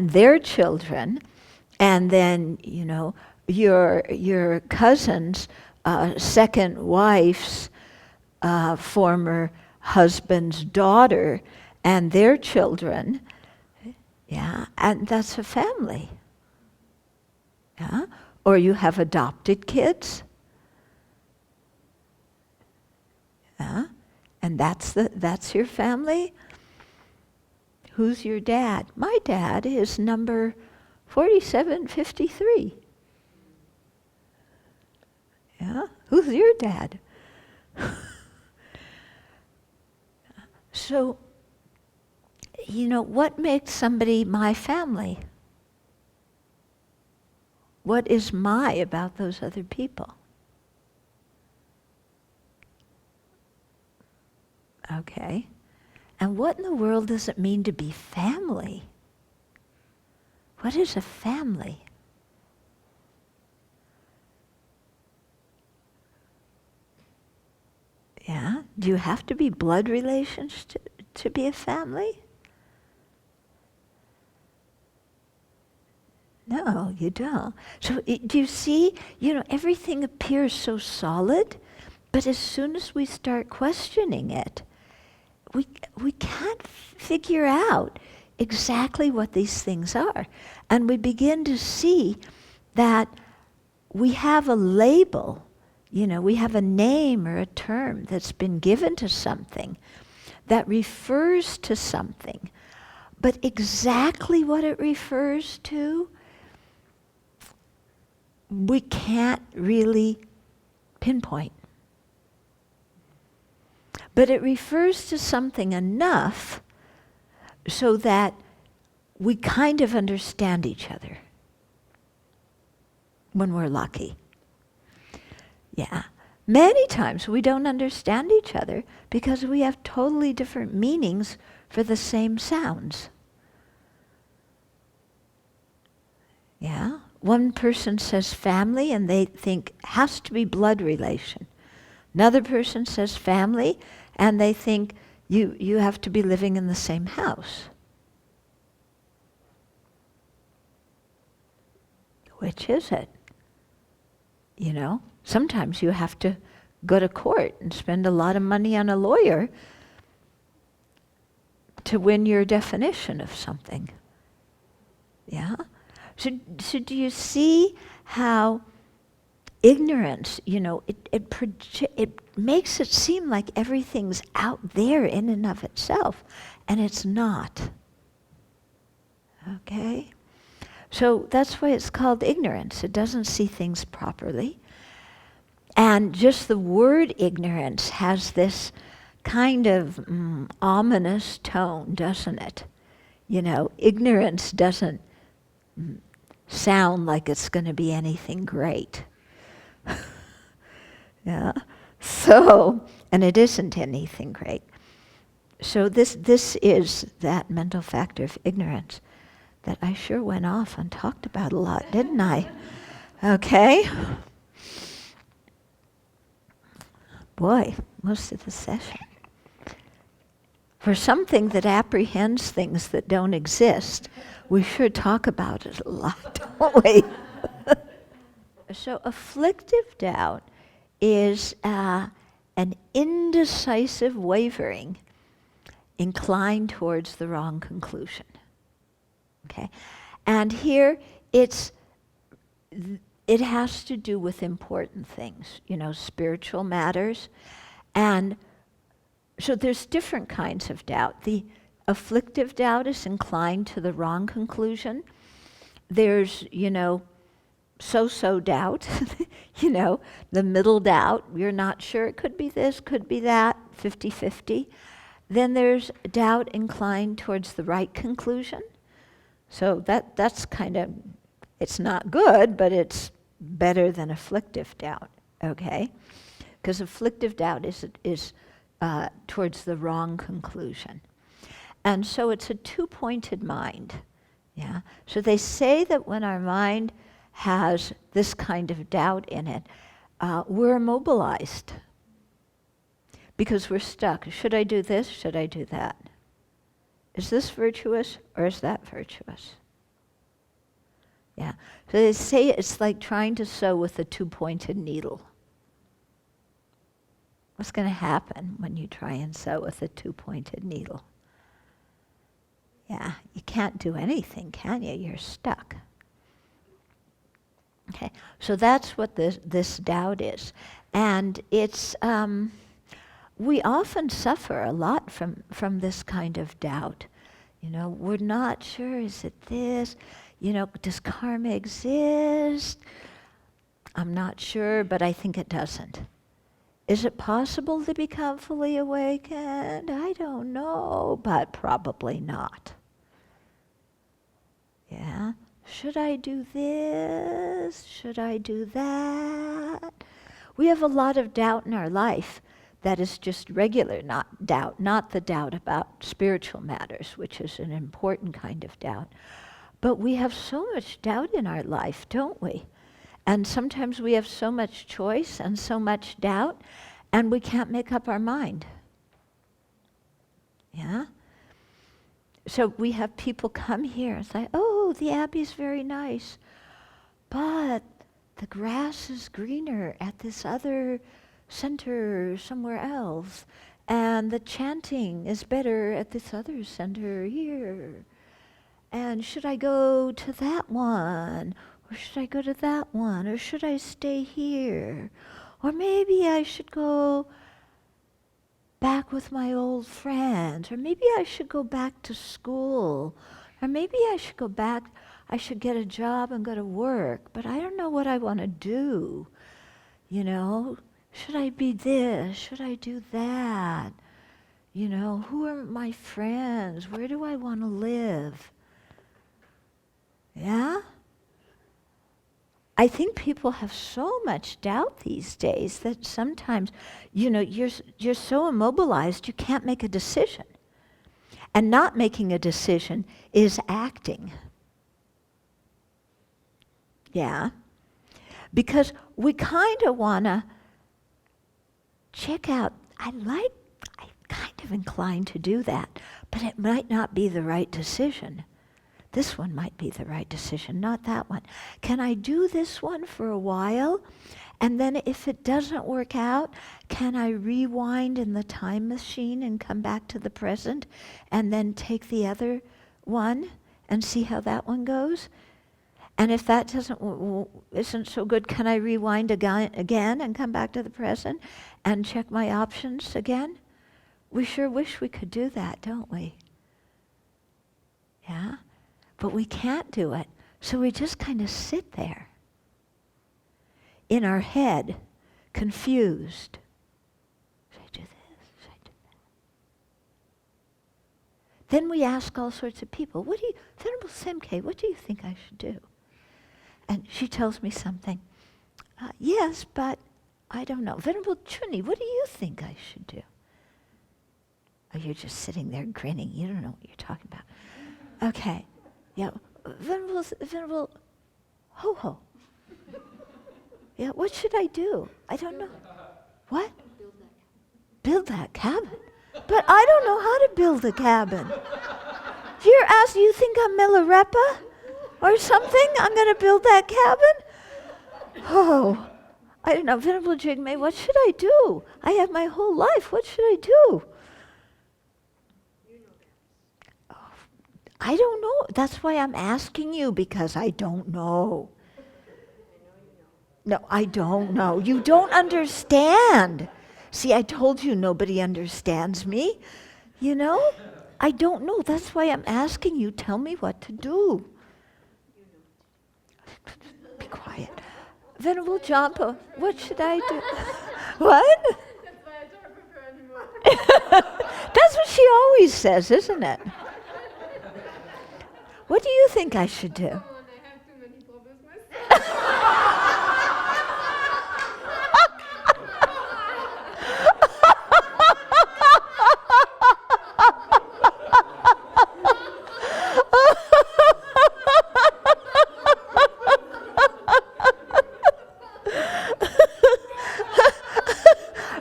S1: their children, and then, your cousin's second wife's former husband's daughter and their children, and that's a family. Yeah? Or you have adopted kids. Yeah? And that's your family. Who's your dad? My dad is number 4753. Yeah? Who's your dad? So, what makes somebody my family? What is my about those other people? Okay. And what in the world does it mean to be family? What is a family? Yeah? Do you have to be blood relations to be a family? No, you don't. So do you see, everything appears so solid, but as soon as we start questioning it, we can't figure out exactly what these things are. And we begin to see that we have a label, we have a name or a term that's been given to something that refers to something. But exactly what it refers to, we can't really pinpoint. But it refers to something enough so that we kind of understand each other when we're lucky. Yeah. Many times we don't understand each other because we have totally different meanings for the same sounds. Yeah? one person says family and they think has to be blood relation. Another person says family and they think you have to be living in the same house. Which is it? You know, sometimes you have to go to court and spend a lot of money on a lawyer to win your definition of something. Yeah? So do you see how ignorance, you know, it makes it seem like everything's out there in and of itself, and it's not. Okay? So that's why it's called ignorance. It doesn't see things properly. And just the word ignorance has this kind of ominous tone, doesn't it? You know, ignorance doesn't sound like it's going to be anything great. Yeah. So, and it isn't anything great. So this is that mental factor of ignorance that I sure went off and talked about a lot, didn't I? Okay. Boy, most of the session. For something that apprehends things that don't exist, we sure talk about it a lot, don't we? So afflictive doubt is an indecisive wavering inclined towards the wrong conclusion. Okay? And here it has to do with important things, you know, spiritual matters. And so there's different kinds of doubt. The afflictive doubt is inclined to the wrong conclusion. There's, you know, so-so doubt, you know, the middle doubt. You're not sure. It could be this, could be that, 50-50. Then there's doubt inclined towards the right conclusion. So that's kind of, it's not good, but it's better than afflictive doubt, okay? Because afflictive doubt is towards the wrong conclusion. And so it's a two-pointed mind, yeah? So they say that when our mind has this kind of doubt in it, we're immobilized because we're stuck. Should I do this? Should I do that? Is this virtuous or is that virtuous? Yeah. So they say it's like trying to sew with a two-pointed needle. What's going to happen when you try and sew with a two-pointed needle? Yeah, you can't do anything, can you? You're stuck. Okay, so that's what this doubt is. And it's, we often suffer a lot from this kind of doubt. You know, we're not sure, is it this? You know, does karma exist? I'm not sure, but I think it doesn't. Is it possible to become fully awakened? I don't know, but probably not. Yeah? Should I do this? Should I do that? We have a lot of doubt in our life that is just regular not the doubt about spiritual matters, which is an important kind of doubt. But we have so much doubt in our life, don't we? And sometimes we have so much choice and so much doubt, and we can't make up our mind. Yeah? So we have people come here and say, oh, the Abbey's very nice, but the grass is greener at this other center somewhere else, and the chanting is better at this other center here. And should I go to that one? Or should I go to that one? Or should I stay here? Or maybe I should go back with my old friends. Or maybe I should go back to school. Or maybe I should go back, I should get a job and go to work. But I don't know what I want to do. You know, should I be this? Should I do that? You know, who are my friends? Where do I want to live? Yeah? I think people have so much doubt these days that sometimes, you know, you're so immobilized you can't make a decision. And not making a decision is acting. Yeah. Because we kind of want to check out, I'm kind of inclined to do that, but it might not be the right decision. This one might be the right decision, not that one. Can I do this one for a while? And then if it doesn't work out, can I rewind in the time machine and come back to the present and then take the other one and see how that one goes? And if that isn't so good, can I rewind again and come back to the present and check my options again? We sure wish we could do that, don't we? Yeah? But we can't do it. So we just kind of sit there in our head, confused. Should I do this? Should I do that? Then we ask all sorts of people, Venerable Semke, what do you think I should do? And she tells me something. Yes, but I don't know. Venerable Chuni, what do you think I should do? Oh, you're just sitting there grinning. You don't know what you're talking about. Okay. Yeah. Venerable Ho-Ho. Yeah, what should I do? I don't know. What? Build that cabin. But I don't know how to build a cabin. You think I'm Milarepa or something? I'm going to build that cabin? Oh, I don't know. Venerable Jigme, what should I do? I have my whole life. What should I do? Oh, I don't know. That's why I'm asking you, because I don't know. No, I don't know. You don't understand. See, I told you nobody understands me. You know? I don't know. That's why I'm asking you. Tell me what to do. Be quiet. Venerable Jampa, what should I do? What?
S2: That's why I don't prefer anymore.
S1: That's what she always says, isn't it? What do you think I should do?
S2: Come on, I have too many problems myself.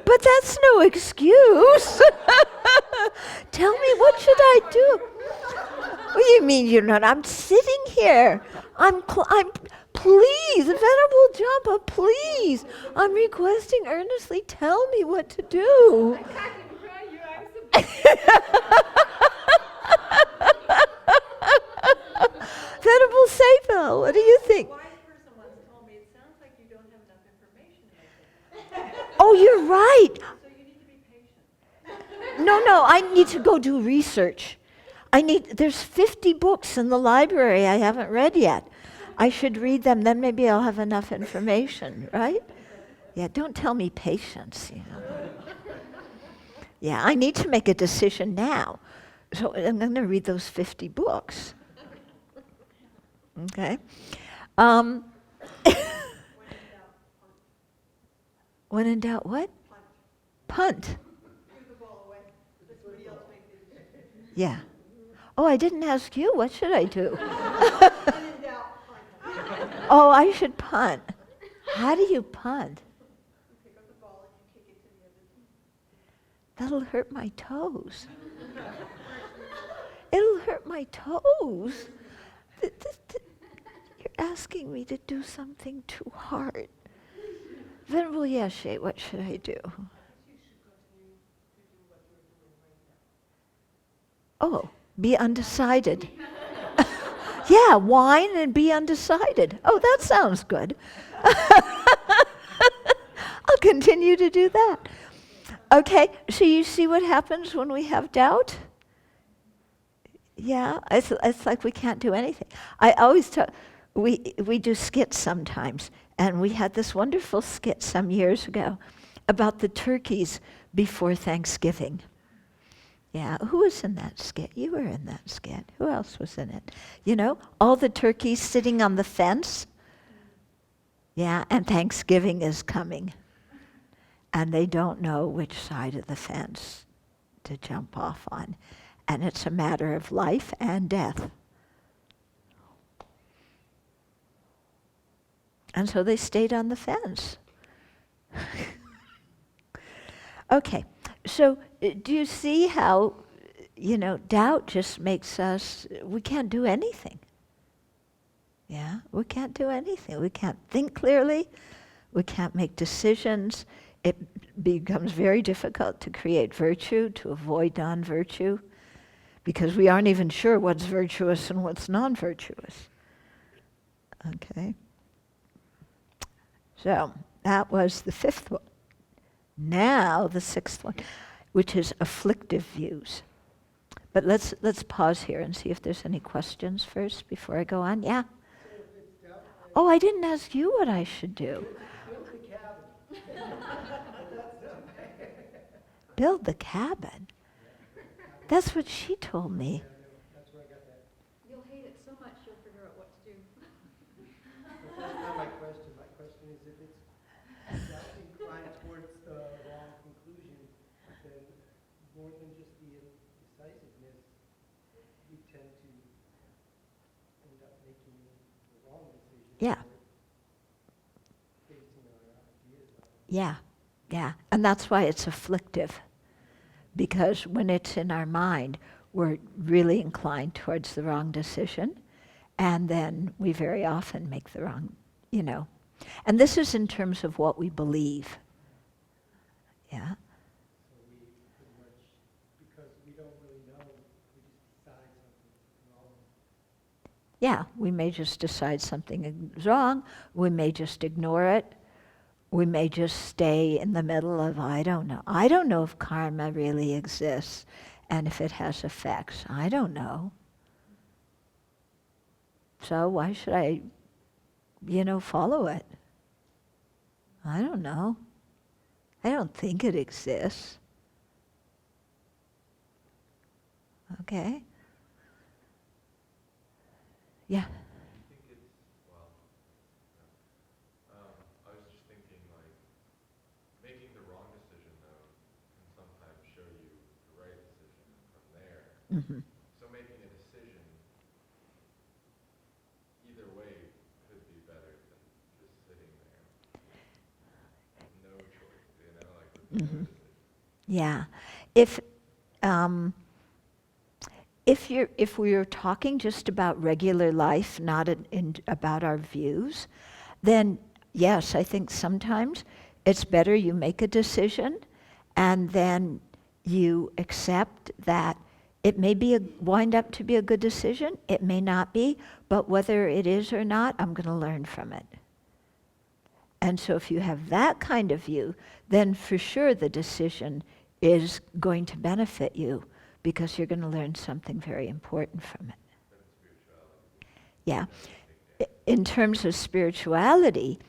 S1: But that's no excuse. Tell me, what should I do? What do you mean you're not? I'm sitting here. Please, Venerable Jampa, please. I'm requesting earnestly, tell me what to do.
S2: I can't even cry you, I'm so
S1: Venerable Seifa, what do you think?
S3: A wise person once told me, it sounds like you don't have enough information in it.
S1: Oh, you're right.
S3: So you need to be patient.
S1: No, I need to go do research. There's 50 books in the library I haven't read yet. I should read them, then maybe I'll have enough information, right? Yeah, don't tell me patience, you know. Yeah, I need to make a decision now. So I'm going to read those 50 books. Okay. When in doubt, what? Punt.
S3: Give the ball away. Let somebody else make the decision.
S1: Yeah. Oh, I didn't ask you. What should I do?
S3: When in doubt, punt.
S1: Oh, I should punt. How do you punt?
S3: You pick up the ball and you kick it to the other team.
S1: That'll hurt my toes. It'll hurt my toes. You're asking me to do something too hard. Venerable Yeshe, what should I do? Oh, be undecided. Yeah, whine and be undecided. Oh, that sounds good. I'll continue to do that. Okay, so you see what happens when we have doubt? Yeah, it's like we can't do anything. I always talk, we do skits sometimes, and we had this wonderful skit some years ago about the turkeys before Thanksgiving. Yeah, who was in that skit? You were in that skit. Who else was in it? You know, all the turkeys sitting on the fence. Yeah, and Thanksgiving is coming. And they don't know which side of the fence to jump off on. And it's a matter of life and death. And so they stayed on the fence. Okay, so do you see how, doubt just makes us, we can't do anything. Yeah, we can't do anything. We can't think clearly. We can't make decisions. It becomes very difficult to create virtue, to avoid non-virtue, because we aren't even sure what's virtuous and what's non-virtuous. Okay. So that was the fifth one. Now the sixth one, which is afflictive views. But let's pause here and see if there's any questions first before I go on. Yeah? Oh, I didn't ask you what I should do. Build the cabin? That's what she told me.
S3: You'll hate it so much you'll figure out what to do.
S4: That's not my question. My question is if it's inclined towards the wrong conclusion, then more than just the indecisiveness, we tend to end up making the wrong decision.
S1: Yeah.
S4: Basing our ideas on it.
S1: Yeah, yeah. And that's why it's afflictive. Because when it's in our mind, we're really inclined towards the wrong decision. And then we very often make the wrong, And this is in terms of what we believe. Yeah.
S4: So we pretty much, because we don't really know, we just decide something wrong.
S1: Yeah, we may just decide something is wrong. We may just ignore it. We may just stay in the middle of, I don't know. I don't know if karma really exists and if it has effects. I don't know. So why should I, follow it? I don't know. I don't think it exists. Okay. Yeah.
S5: I was just thinking, making the wrong decision, though, can sometimes show you the right decision from there.
S1: Mm-hmm.
S5: So making a decision, either way, could be better than just sitting there. No choice, with no decision.
S1: Yeah. If we are talking just about regular life, not about our views, then yes, I think sometimes it's better you make a decision and then you accept that it may wind up to be a good decision, it may not be, but whether it is or not, I'm going to learn from it. And so if you have that kind of view, then for sure the decision is going to benefit you because you're going to learn something very important from it. Yeah. In terms of spirituality,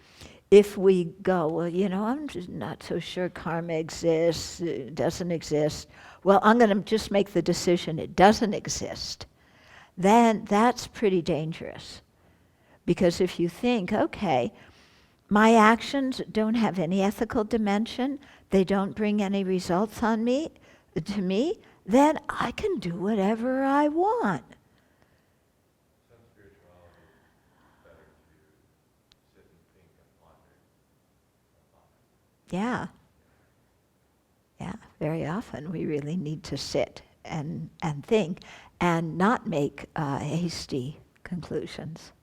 S1: if we go, well, I'm just not so sure karma exists, it doesn't exist, well, I'm going to just make the decision it doesn't exist, then that's pretty dangerous. Because if you think, okay, my actions don't have any ethical dimension, they don't bring any results to me, then I can do whatever I want.
S5: Some spirituality is better to sit and think and ponder.
S1: Yeah. Yeah, very often we really need to sit and think and not make hasty conclusions.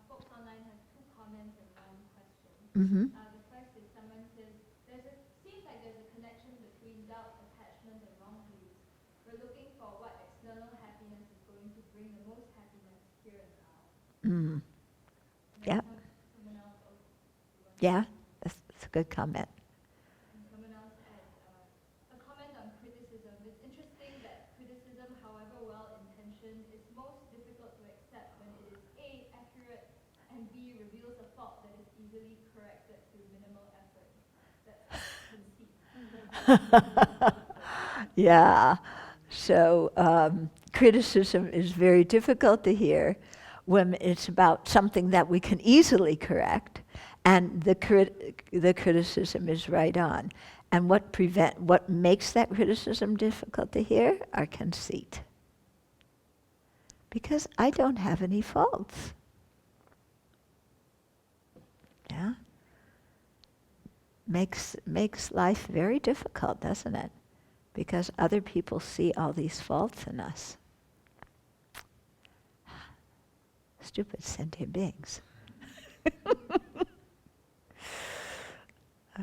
S6: Folks online have two comments and one question.
S1: Mm-hmm.
S6: The first is someone says, seems like there's a connection between doubt, attachment, and wrong views. We're looking for what external happiness is going to bring the most happiness here and now.
S1: Mm. Yeah.
S6: Someone else also.
S1: Yeah, that's a good comment.
S6: And someone else adds a comment on criticism. It's interesting that criticism, however well-intentioned, is most difficult to accept when it is A, accurate, and B, reveals a fault that is easily corrected through minimal effort. That's conceit.
S1: Yeah. So criticism is very difficult to hear when it's about something that we can easily correct, and the criticism is right on. And what makes that criticism difficult to hear? Our conceit. Because I don't have any faults. Yeah? Makes life very difficult, doesn't it? Because other people see all these faults in us. Stupid sentient beings.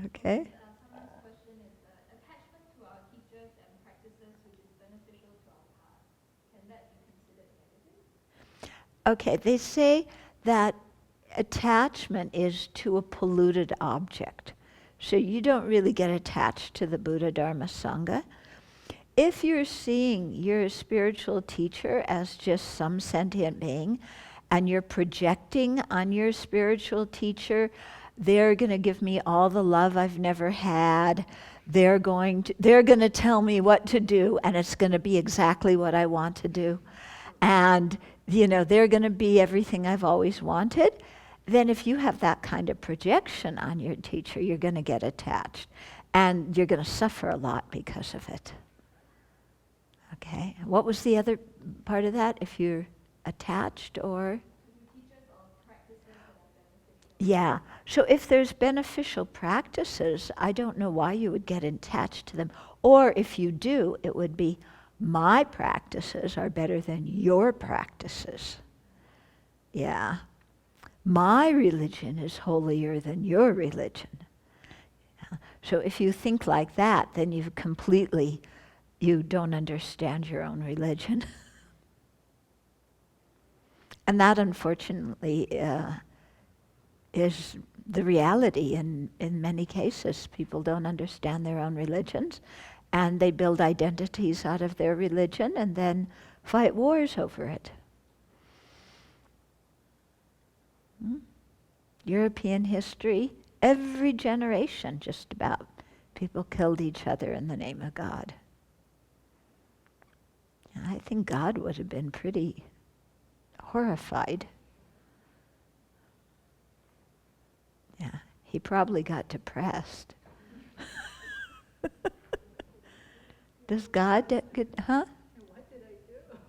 S1: Okay.
S6: Someone's question is attachment to our teachers and practices which is beneficial to our path. Can that be considered negative?
S1: Okay, they say that attachment is to a polluted object. So you don't really get attached to the Buddha, Dharma, Sangha. If you're seeing your spiritual teacher as just some sentient being, and you're projecting on your spiritual teacher, they're going to give me all the love I've never had. They're going to tell me what to do, and it's going to be exactly what I want to do. And they're going to be everything I've always wanted. Then if you have that kind of projection on your teacher, you're going to get attached. And you're going to suffer a lot because of it. Okay? What was the other part of that? If you're attached or? Yeah. So if there's beneficial practices, I don't know why you would get attached to them. Or if you do, it would be, my practices are better than your practices. Yeah. My religion is holier than your religion. Yeah. So if you think like that, then you don't understand your own religion. And that, unfortunately, is the reality in many cases. People don't understand their own religions, and they build identities out of their religion and then fight wars over it. European history, every generation just about, people killed each other in the name of God. And I think God would have been pretty horrified. Yeah, he probably got depressed. Does God get, huh?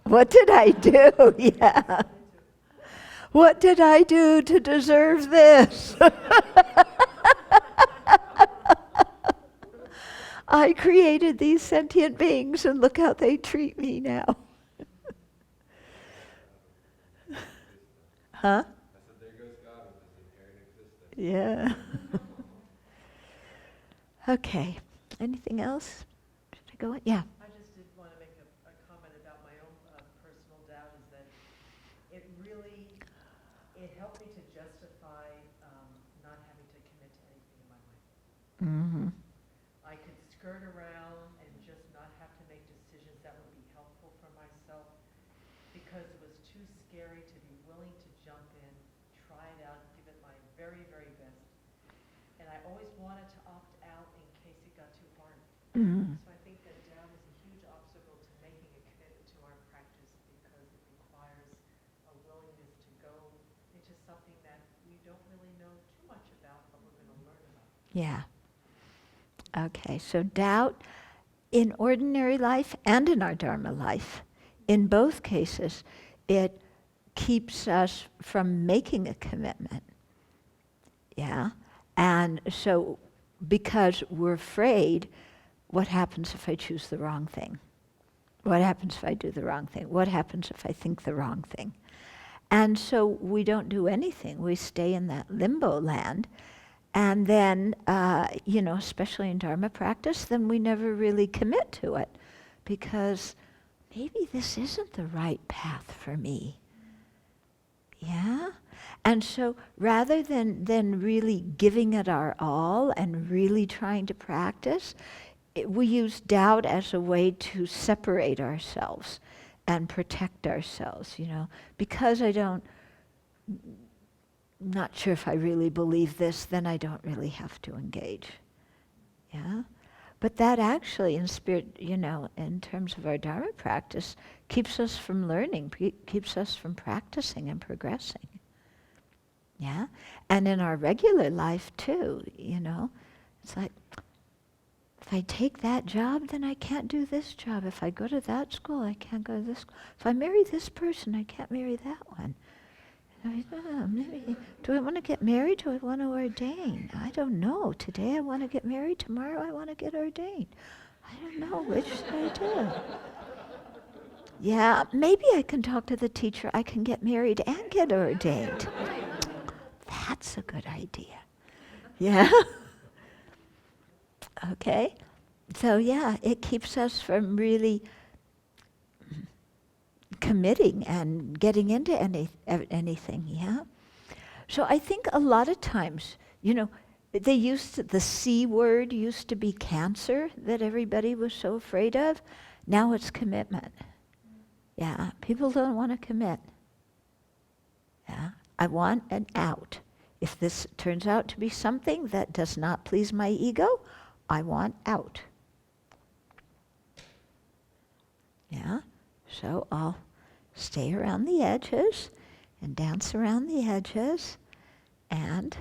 S1: What did I do? Yeah. What did I do to deserve this? I created these sentient beings and look how they treat me now. Huh?
S5: I said, there goes God with his inherent existence.
S1: Yeah. Okay. Anything else? Should I go on? Yeah.
S3: I just did want to make a comment about my own personal doubt, is that it helped me to justify not having to commit to anything in my life.
S1: Mm-hmm.
S3: I could skirt around and just not have to make decisions that would be helpful for myself because it was too scary to be willing to jump in, try it out, give it my very, very best. And I always wanted to opt out in case it got too hard.
S1: Mm-hmm.
S3: So I think that doubt is a huge obstacle to making a commitment to our practice because it requires a willingness to go into something that we don't really know too much about, but we're going to learn about.
S1: Yeah. Okay, so doubt in ordinary life and in our Dharma life, in both cases, it keeps us from making a commitment. Yeah? And so, because we're afraid, what happens if I choose the wrong thing? What happens if I do the wrong thing? What happens if I think the wrong thing? And so we don't do anything. We stay in that limbo land. And then, especially in Dharma practice, then we never really commit to it because maybe this isn't the right path for me. Yeah? And so rather than really giving it our all and really trying to practice, we use doubt as a way to separate ourselves and protect ourselves, Because not sure if I really believe this, then I don't really have to engage. Yeah? But that actually, in spirit, in terms of our Dharma practice, keeps us from learning, keeps us from practicing and progressing. Yeah? And in our regular life too, it's like, if I take that job, then I can't do this job. If I go to that school, I can't go to this school. If I marry this person, I can't marry that one. Maybe, do I want to get married? Do I want to ordain? I don't know. Today I want to get married. Tomorrow I want to get ordained. I don't know. Which should I do? Yeah, maybe I can talk to the teacher. I can get married and get ordained. That's a good idea. Yeah? Okay? So yeah, it keeps us from really committing and getting into anything, yeah? So I think a lot of times, the C word used to be cancer that everybody was so afraid of. Now it's commitment. Yeah, people don't want to commit. Yeah, I want an out. If this turns out to be something that does not please my ego, I want out. Yeah, so I'll stay around the edges and dance around the edges and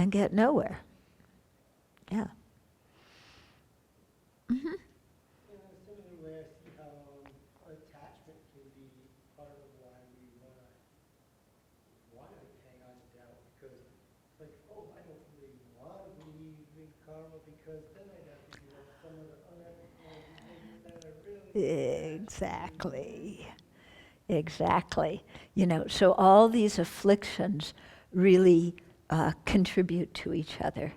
S1: get nowhere. Yeah. Mm-hmm.
S4: In a similar way, I see how attachment can be part of why we want to hang on to doubt, because it's like, oh, I don't really want to believe in karma, because then I'd have to give up some of the unethical behavior that I really
S1: Exactly. So all these afflictions really contribute to each other.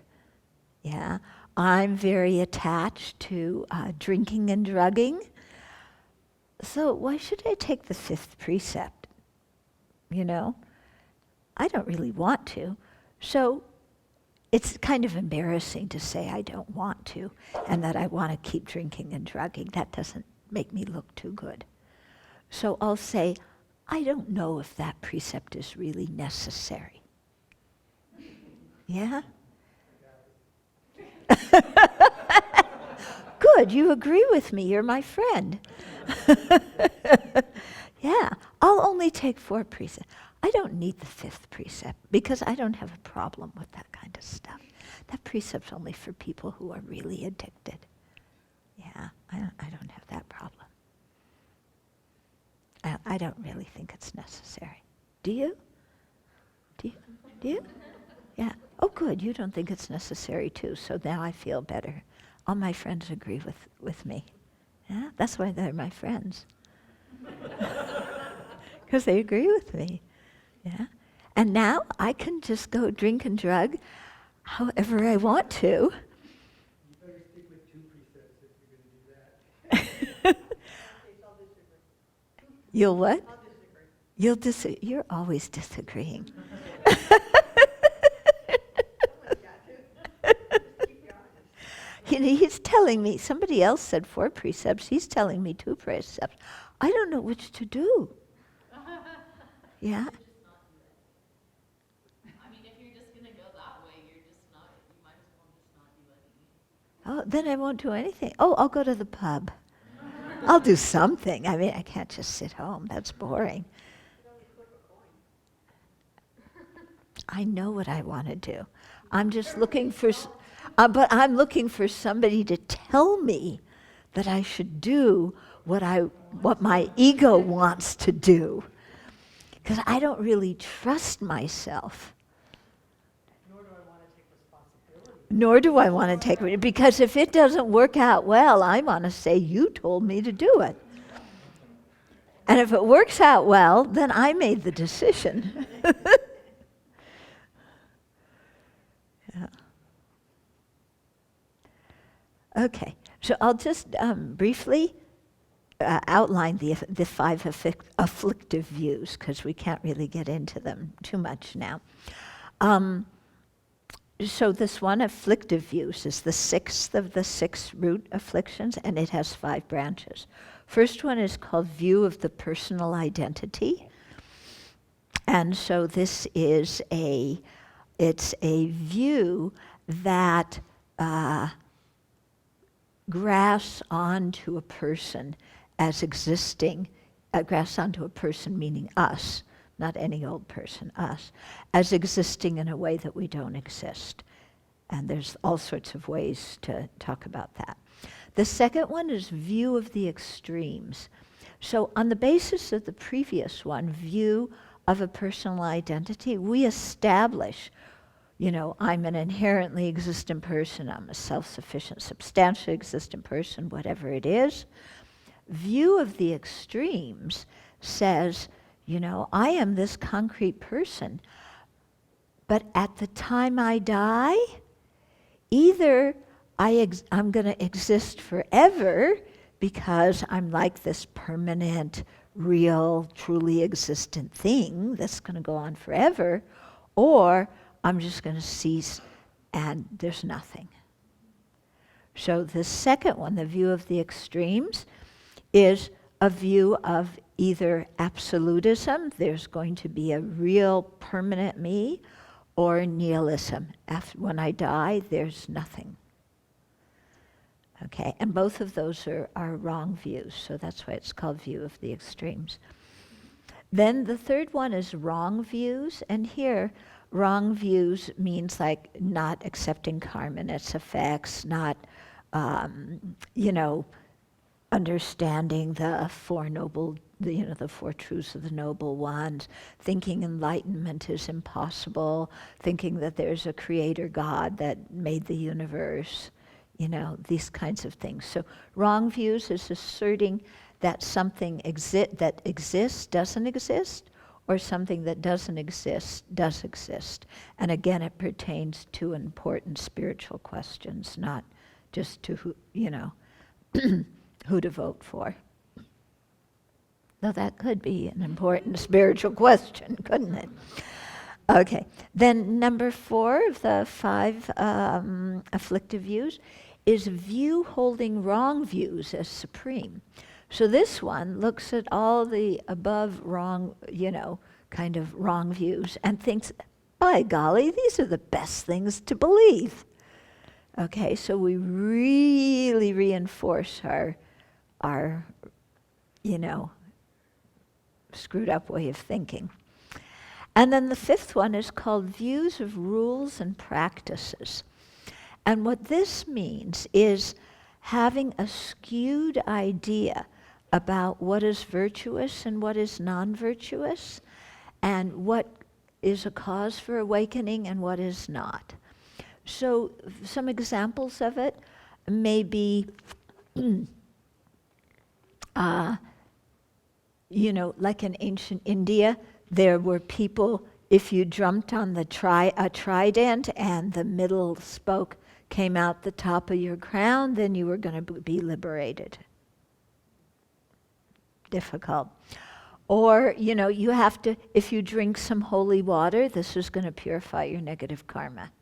S1: Yeah. I'm very attached to drinking and drugging. So why should I take the 5th precept? I don't really want to. So it's kind of embarrassing to say I don't want to and that I want to keep drinking and drugging. That doesn't make me look too good. So I'll say, I don't know if that precept is really necessary. Yeah? Good, you agree with me, you're my friend. Yeah, I'll only take 4 precepts. I don't need the 5th precept because I don't have a problem with that kind of stuff. That precept's only for people who are really addicted. Yeah, I don't have that problem. I don't really think it's necessary. Do you? Do you? Yeah. Oh, good. You don't think it's necessary too. So now I feel better. All my friends agree with me. Yeah. That's why they're my friends. Because they agree with me. Yeah. And now I can just go drink and drug however I want to.
S4: You better stick with 2 precepts if you're going to do that.
S1: You'll what? You'll disagree. You're always disagreeing. He's telling me, somebody else said 4 precepts, he's telling me 2 precepts. I don't know which to do. Yeah?
S7: I mean, if you're just going to go that way, you might as well just not do anything.
S1: Oh, then I won't do anything. Oh, I'll go to the pub. I'll do something. I mean, I can't just sit home. That's boring. I know what I want to do. I'm just looking for, but I'm looking for somebody to tell me that I should do what my ego wants to do. Because I don't really trust myself.
S3: Nor do I want to take responsibility.
S1: Nor do I want to take it, because if it doesn't work out well, I want to say, you told me to do it. And if it works out well, then I made the decision. Yeah. Okay, so I'll just briefly outline the 5 afflictive views, because we can't really get into them too much now. So this one, afflictive views, is the 6th of the 6 root afflictions, and it has 5 branches. First one is called view of the personal identity. And so this is it's a view that grasps onto a person as existing, grasps onto a person meaning us, not any old person, us, as existing in a way that we don't exist. And there's all sorts of ways to talk about that. The second one is view of the extremes. So on the basis of the previous one, view of a personal identity, we establish, I'm an inherently existent person, I'm a self-sufficient, substantially existent person, whatever it is. View of the extremes says, I am this concrete person, but at the time I die, either I'm going to exist forever because I'm like this permanent, real, truly existent thing that's going to go on forever, or I'm just going to cease and there's nothing. So the second one, the view of the extremes, is a view of either absolutism, there's going to be a real permanent me, or nihilism. When I die, there's nothing. Okay, and both of those are wrong views, so that's why it's called view of the extremes. Then the third one is wrong views, and here, wrong views means like not accepting karma and its effects, not, understanding the Four Noble, the Four Truths of the Noble Ones, thinking enlightenment is impossible, thinking that there's a creator God that made the universe, these kinds of things. So wrong views is asserting that something that exists doesn't exist, or something that doesn't exist does exist. And again, it pertains to important spiritual questions, not just to who, who to vote for. Though that could be an important spiritual question, couldn't it? Okay, then number 4 of the 5 afflictive views is view holding wrong views as supreme. So this one looks at all the above wrong, kind of wrong views and thinks, by golly, these are the best things to believe. Okay, so we really reinforce our screwed up way of thinking. And then the 5th one is called views of rules and practices. And what this means is having a skewed idea about what is virtuous and what is non-virtuous, and what is a cause for awakening and what is not. So some examples of it may be, like in ancient India, there were people, if you jumped on a trident and the middle spoke came out the top of your crown, then you were going to be liberated. Difficult. Or, you have to, if you drink some holy water, this is going to purify your negative karma.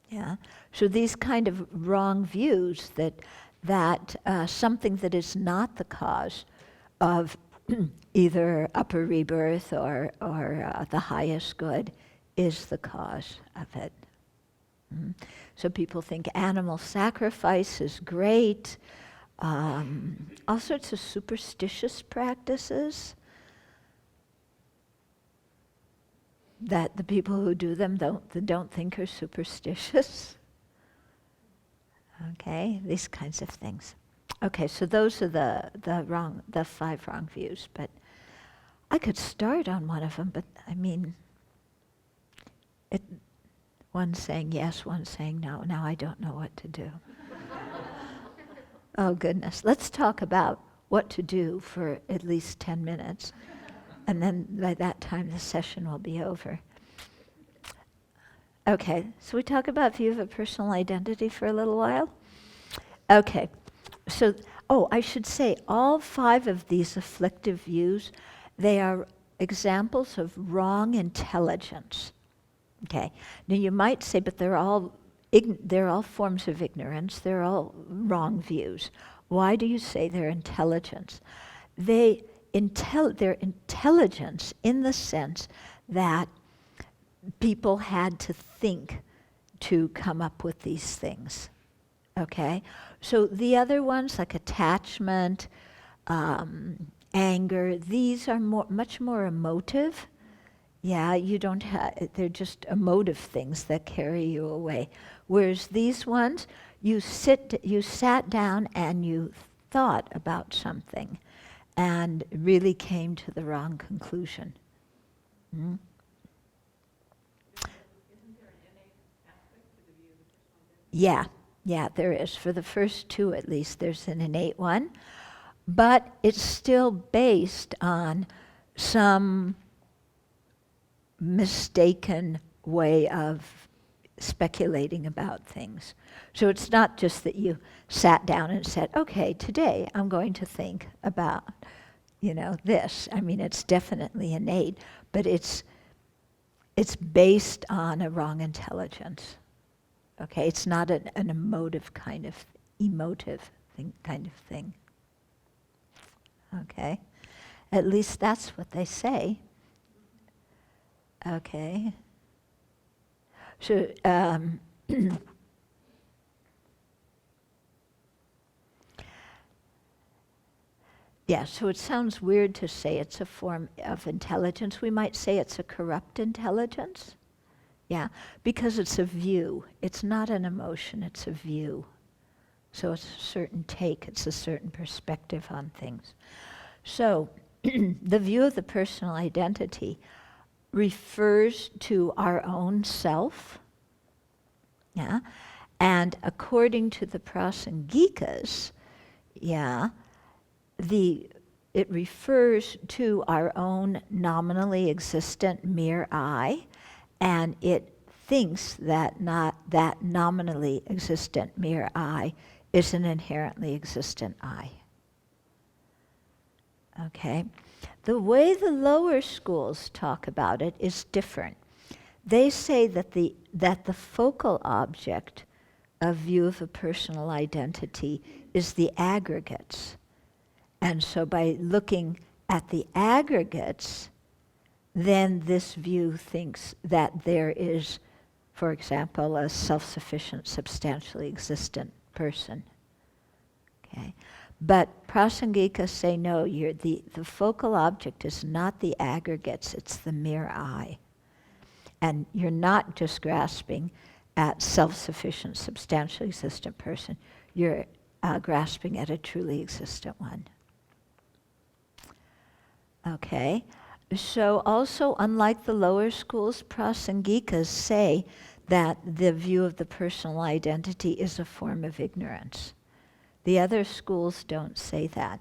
S1: Yeah. So these kind of wrong views that something that is not the cause of either upper rebirth or the highest good is the cause of it. So people think animal sacrifice is great, all sorts of superstitious practices that the people who do them don't think are superstitious. Okay, these kinds of things. Okay, so those are the 5 wrong views, but I could start on one of them, but I mean, one's saying yes, one's saying no. Now I don't know what to do. Oh goodness, let's talk about what to do for at least 10 minutes, and then by that time the session will be over. Okay, so we talk about view of a personal identity for a little while. Okay, so, I should say all 5 of these afflictive views, they are examples of wrong intelligence. Okay, now you might say, but they're all forms of ignorance, they're all wrong views. Why do you say they're intelligence? They're intelligence in the sense that people had to think to come up with these things. Okay? So the other ones, like attachment, anger, these are much more emotive. Yeah, they're just emotive things that carry you away. Whereas these ones, you sat down and you thought about something and really came to the wrong conclusion. Mm?
S3: Isn't there an innate aspect to the view of the personal identity?
S1: Yeah, there is. For the first two, at least, there's an innate one. But it's still based on some mistaken way of speculating about things. So it's not just that you sat down and said, okay, today I'm going to think about, this. I mean, it's definitely innate, but it's based on a wrong intelligence. Okay, it's not an emotive kind of thing. Okay, at least that's what they say. Okay. So, yeah, so it sounds weird to say it's a form of intelligence. We might say it's a corrupt intelligence. Yeah, because it's a view. It's not an emotion, it's a view. So it's a certain take, it's a certain perspective on things. So the view of the personal identity refers to our own self, yeah, and according to the Prasangikas, yeah, it refers to our own nominally existent mere I, and it thinks that that nominally existent mere I is an inherently existent I. Okay? The way the lower schools talk about it is different. They say that the focal object of view of a personal identity is the aggregates. And so by looking at the aggregates, then this view thinks that there is, for example, a self-sufficient, substantially existent person. Okay? But Prasangikas say, no, the focal object is not the aggregates, it's the mere I. And you're not just grasping at self-sufficient, substantially existent person, you're grasping at a truly existent one. Okay, so also unlike the lower schools, Prasangikas say that the view of the personal identity is a form of ignorance. The other schools don't say that.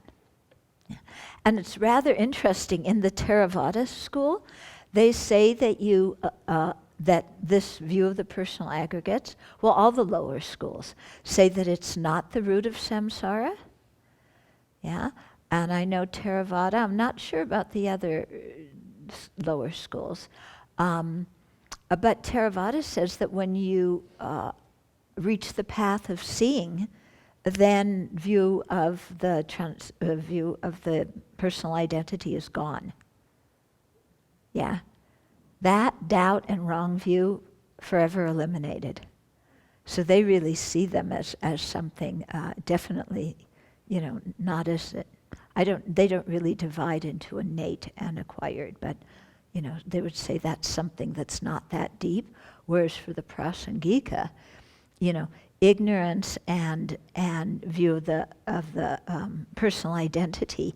S1: Yeah. And it's rather interesting, in the Theravada school, they say that that this view of the personal aggregates, well, all the lower schools say that it's not the root of samsara. Yeah, and I know Theravada, I'm not sure about the other lower schools, but Theravada says that when you reach the path of seeing, then view of the personal identity is gone. Yeah, that doubt and wrong view forever eliminated. So they really see them as something definitely, not as they don't really divide into innate and acquired, but they would say that's something that's not that deep. Whereas for the Prasangika, ignorance and view of the personal identity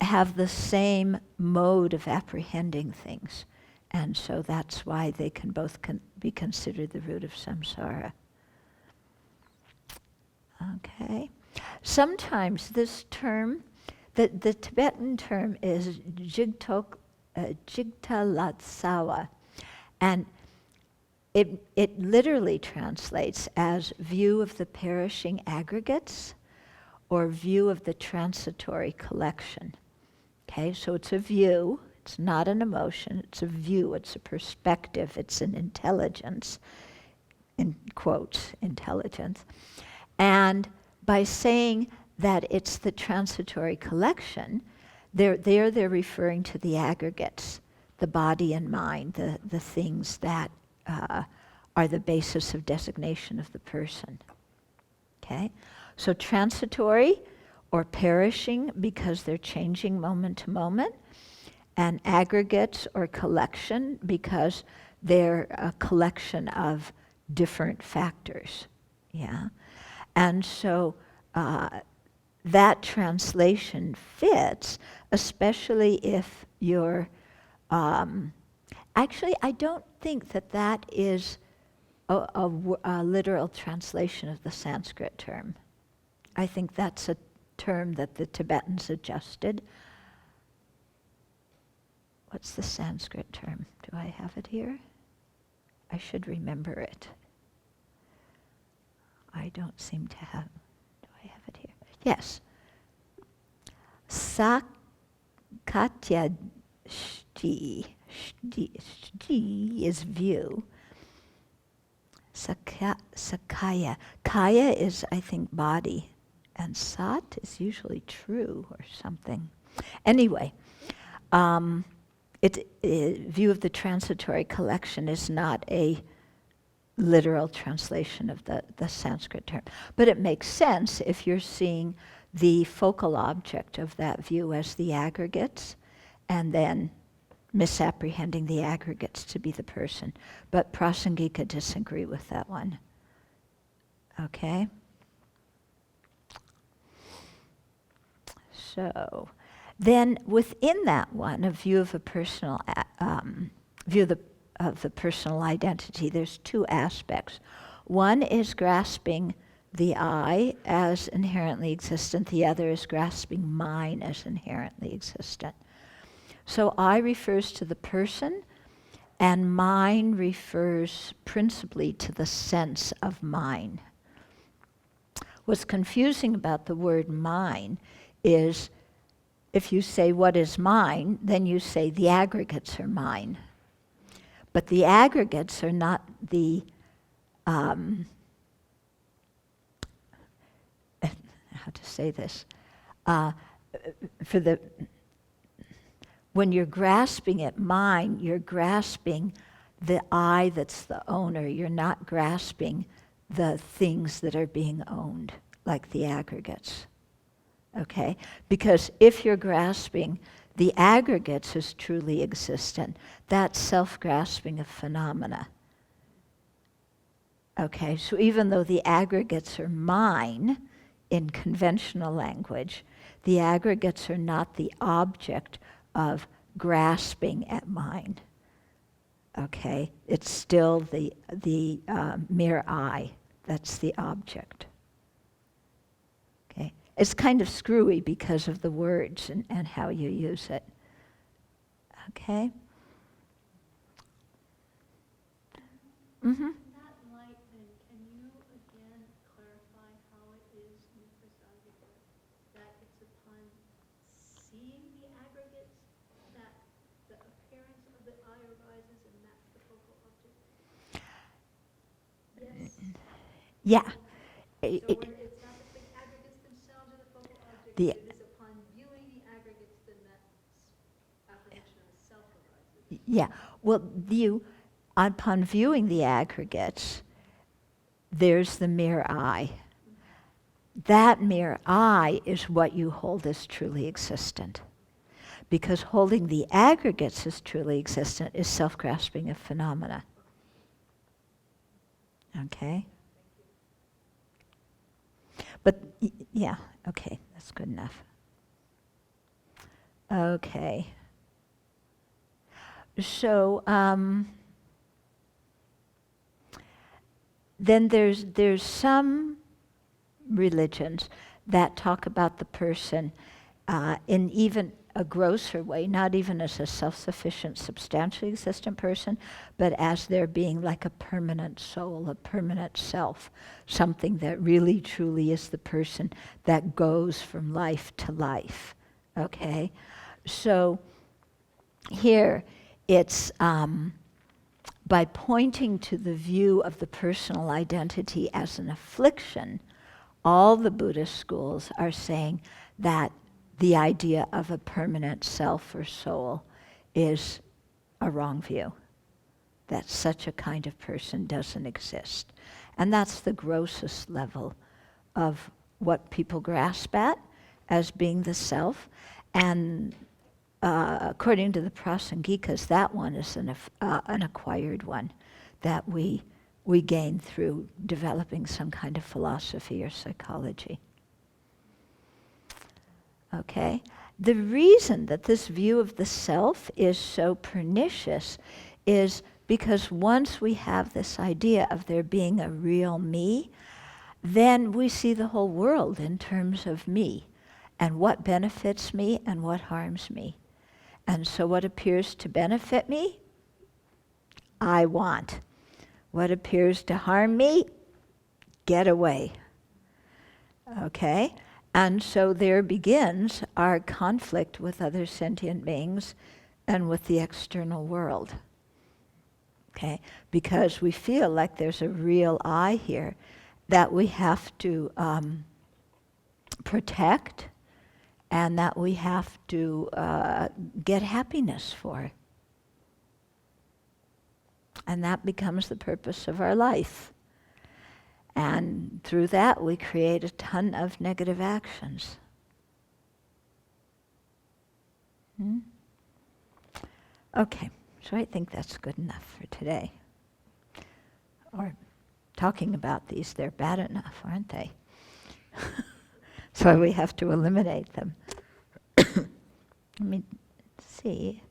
S1: have the same mode of apprehending things, and so that's why they can both be considered the root of samsara. Okay, sometimes this term, the Tibetan term is jigtalatsawa, and it literally translates as view of the perishing aggregates or view of the transitory collection. Okay, so it's a view, it's not an emotion, it's a view, it's a perspective, it's an intelligence, in quotes, intelligence. And by saying that it's the transitory collection, they're referring to the aggregates, the body and mind, the things that are the basis of designation of the person. Okay? So transitory or perishing because they're changing moment to moment, and aggregates or collection because they're a collection of different factors. Yeah? And so that translation fits, especially if you're, actually I don't think that that is a literal translation of the Sanskrit term. I think that's a term that the Tibetans adjusted. What's the Sanskrit term? Do I have it here? I should remember it. I don't seem to have, do I have it here? Yes. Sakatya shti is view. Sakaya. Kaya is, I think, body. And sat is usually true or something. Anyway, view of the transitory collection is not a literal translation of the Sanskrit term. But it makes sense if you're seeing the focal object of that view as the aggregates, and then misapprehending the aggregates to be the person. But Prasangika disagree with that one. Okay? So, then within that one, a view of a personal, view of the personal identity, there's two aspects. One is grasping the I as inherently existent. The other is grasping mine as inherently existent. So I refers to the person, and mine refers principally to the sense of mine. What's confusing about the word mine is if you say what is mine, then you say the aggregates are mine. But the aggregates are not the, how to say this, when you're grasping at mine, you're grasping the I that's the owner. You're not grasping the things that are being owned, like the aggregates. Okay? Because if you're grasping the aggregates as truly existent, that's self-grasping of phenomena. Okay, so even though the aggregates are mine in conventional language, the aggregates are not the object of grasping at mine. Okay, it's still the mere I that's the object. Okay, it's kind of screwy because of the words and how you use it. Okay. Mm-hmm.
S8: That light, then, can you again clarify how it is in Prasangika that it's upon seeing the aggregates that the appearance of the I arises, and that's the focal object? Yes.
S1: Yeah.
S8: So when it's not that the aggregates themselves are the focal object, it is upon viewing the aggregates then that apprehension of self arises.
S1: Yeah. Well, upon viewing the aggregates, there's the mere I. That mere I is what you hold as truly existent. Because holding the aggregates as truly existent is self-grasping of phenomena. Okay? But, yeah, okay, that's good enough. Okay. So, then there's some religions that talk about the person in even a grosser way, not even as a self-sufficient, substantially existent person, but as there being like a permanent soul, a permanent self, something that really truly is the person that goes from life to life. Okay? So here it's by pointing to the view of the personal identity as an affliction, all the Buddhist schools are saying that the idea of a permanent self or soul is a wrong view, that such a kind of person doesn't exist. And that's the grossest level of what people grasp at as being the self. And according to the Prasangikas, that one is an acquired one that we gain through developing some kind of philosophy or psychology. Okay? The reason that this view of the self is so pernicious is because once we have this idea of there being a real me, then we see the whole world in terms of me and what benefits me and what harms me. And so what appears to benefit me, I want. What appears to harm me, get away. Okay? And so there begins our conflict with other sentient beings and with the external world. Okay? Because we feel like there's a real I here that we have to protect and that we have to get happiness for. And that becomes the purpose of our life. And through that, we create a ton of negative actions. Okay, so I think that's good enough for today. Or talking about these, they're bad enough, aren't they? So we have to eliminate them. Let me see.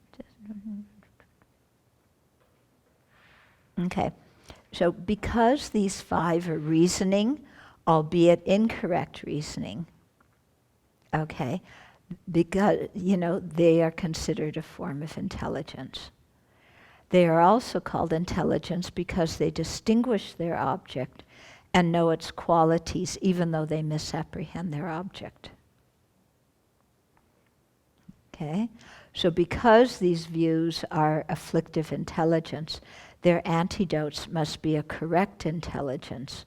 S1: Okay. So because these 5 are reasoning, albeit incorrect reasoning, okay, because, they are considered a form of intelligence. They are also called intelligence because they distinguish their object and know its qualities even though they misapprehend their object. Okay? So because these views are afflictive intelligence, their antidotes must be a correct intelligence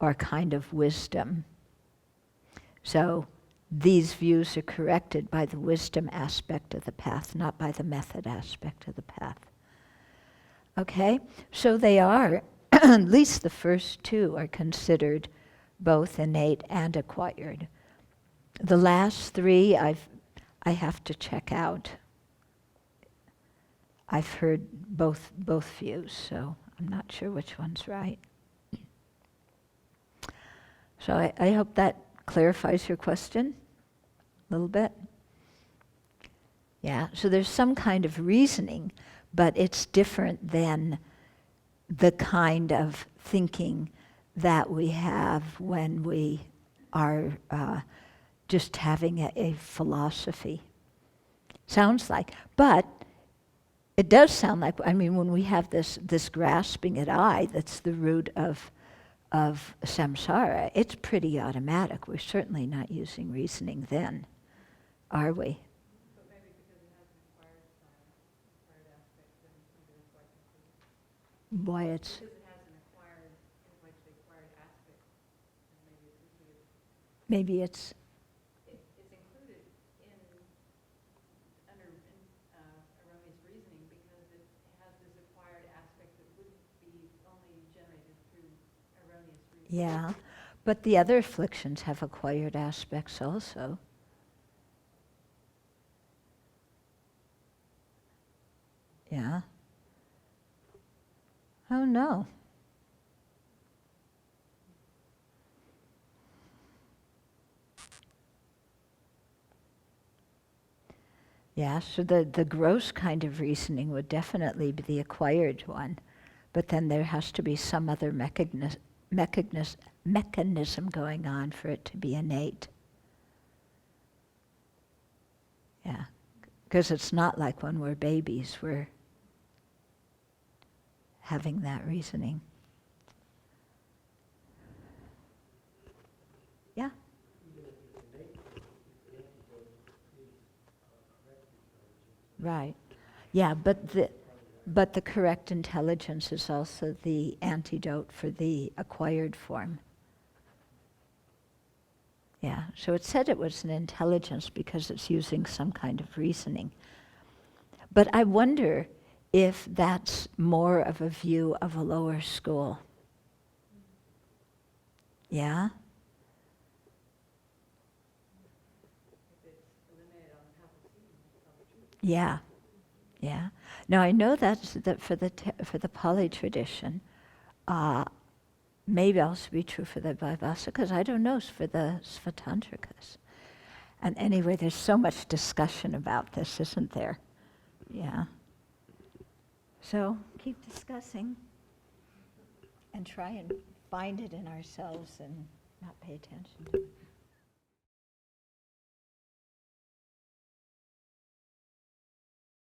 S1: or kind of wisdom. So these views are corrected by the wisdom aspect of the path, not by the method aspect of the path. Okay? So they are, at least the first 2 are considered both innate and acquired. The last 3 I have to check out. I've heard both views, so I'm not sure which one's right. So I hope that clarifies your question a little bit. Yeah, so there's some kind of reasoning, but it's different than the kind of thinking that we have when we are just having a philosophy. Sounds like, but it does sound like, when we have this grasping at I, that's the root of samsara, it's pretty automatic. We're certainly not using reasoning then, are we?
S3: But maybe because it has an acquired aspect, then maybe that's why it's included.
S1: Boy, it's...
S3: Because it has an acquired aspect, and maybe it's included.
S1: Maybe it's...
S3: It's included under erroneous reasoning because it has this acquired aspect that wouldn't be only generated through erroneous reasoning.
S1: Yeah, but the other afflictions have acquired aspects also. Yeah. Oh no. Yeah, so the gross kind of reasoning would definitely be the acquired one, but then there has to be some other mechanism going on for it to be innate. Yeah, because it's not like when we're babies, we're having that reasoning. Yeah? Right. Yeah, but the correct intelligence is also the antidote for the acquired form. Yeah, so it said it was an intelligence because it's using some kind of reasoning. But I wonder if that's more of a view of a lower school. Yeah?
S3: If it's eliminated on half a seed, it's probably true.
S1: Yeah, yeah. Now I know that for the Pali tradition, maybe also be true for the Vaibhasikas. I don't know for the Svatantrikas. And anyway, there's so much discussion about this, isn't there? Yeah. So keep discussing and try and find it in ourselves and not pay attention to it.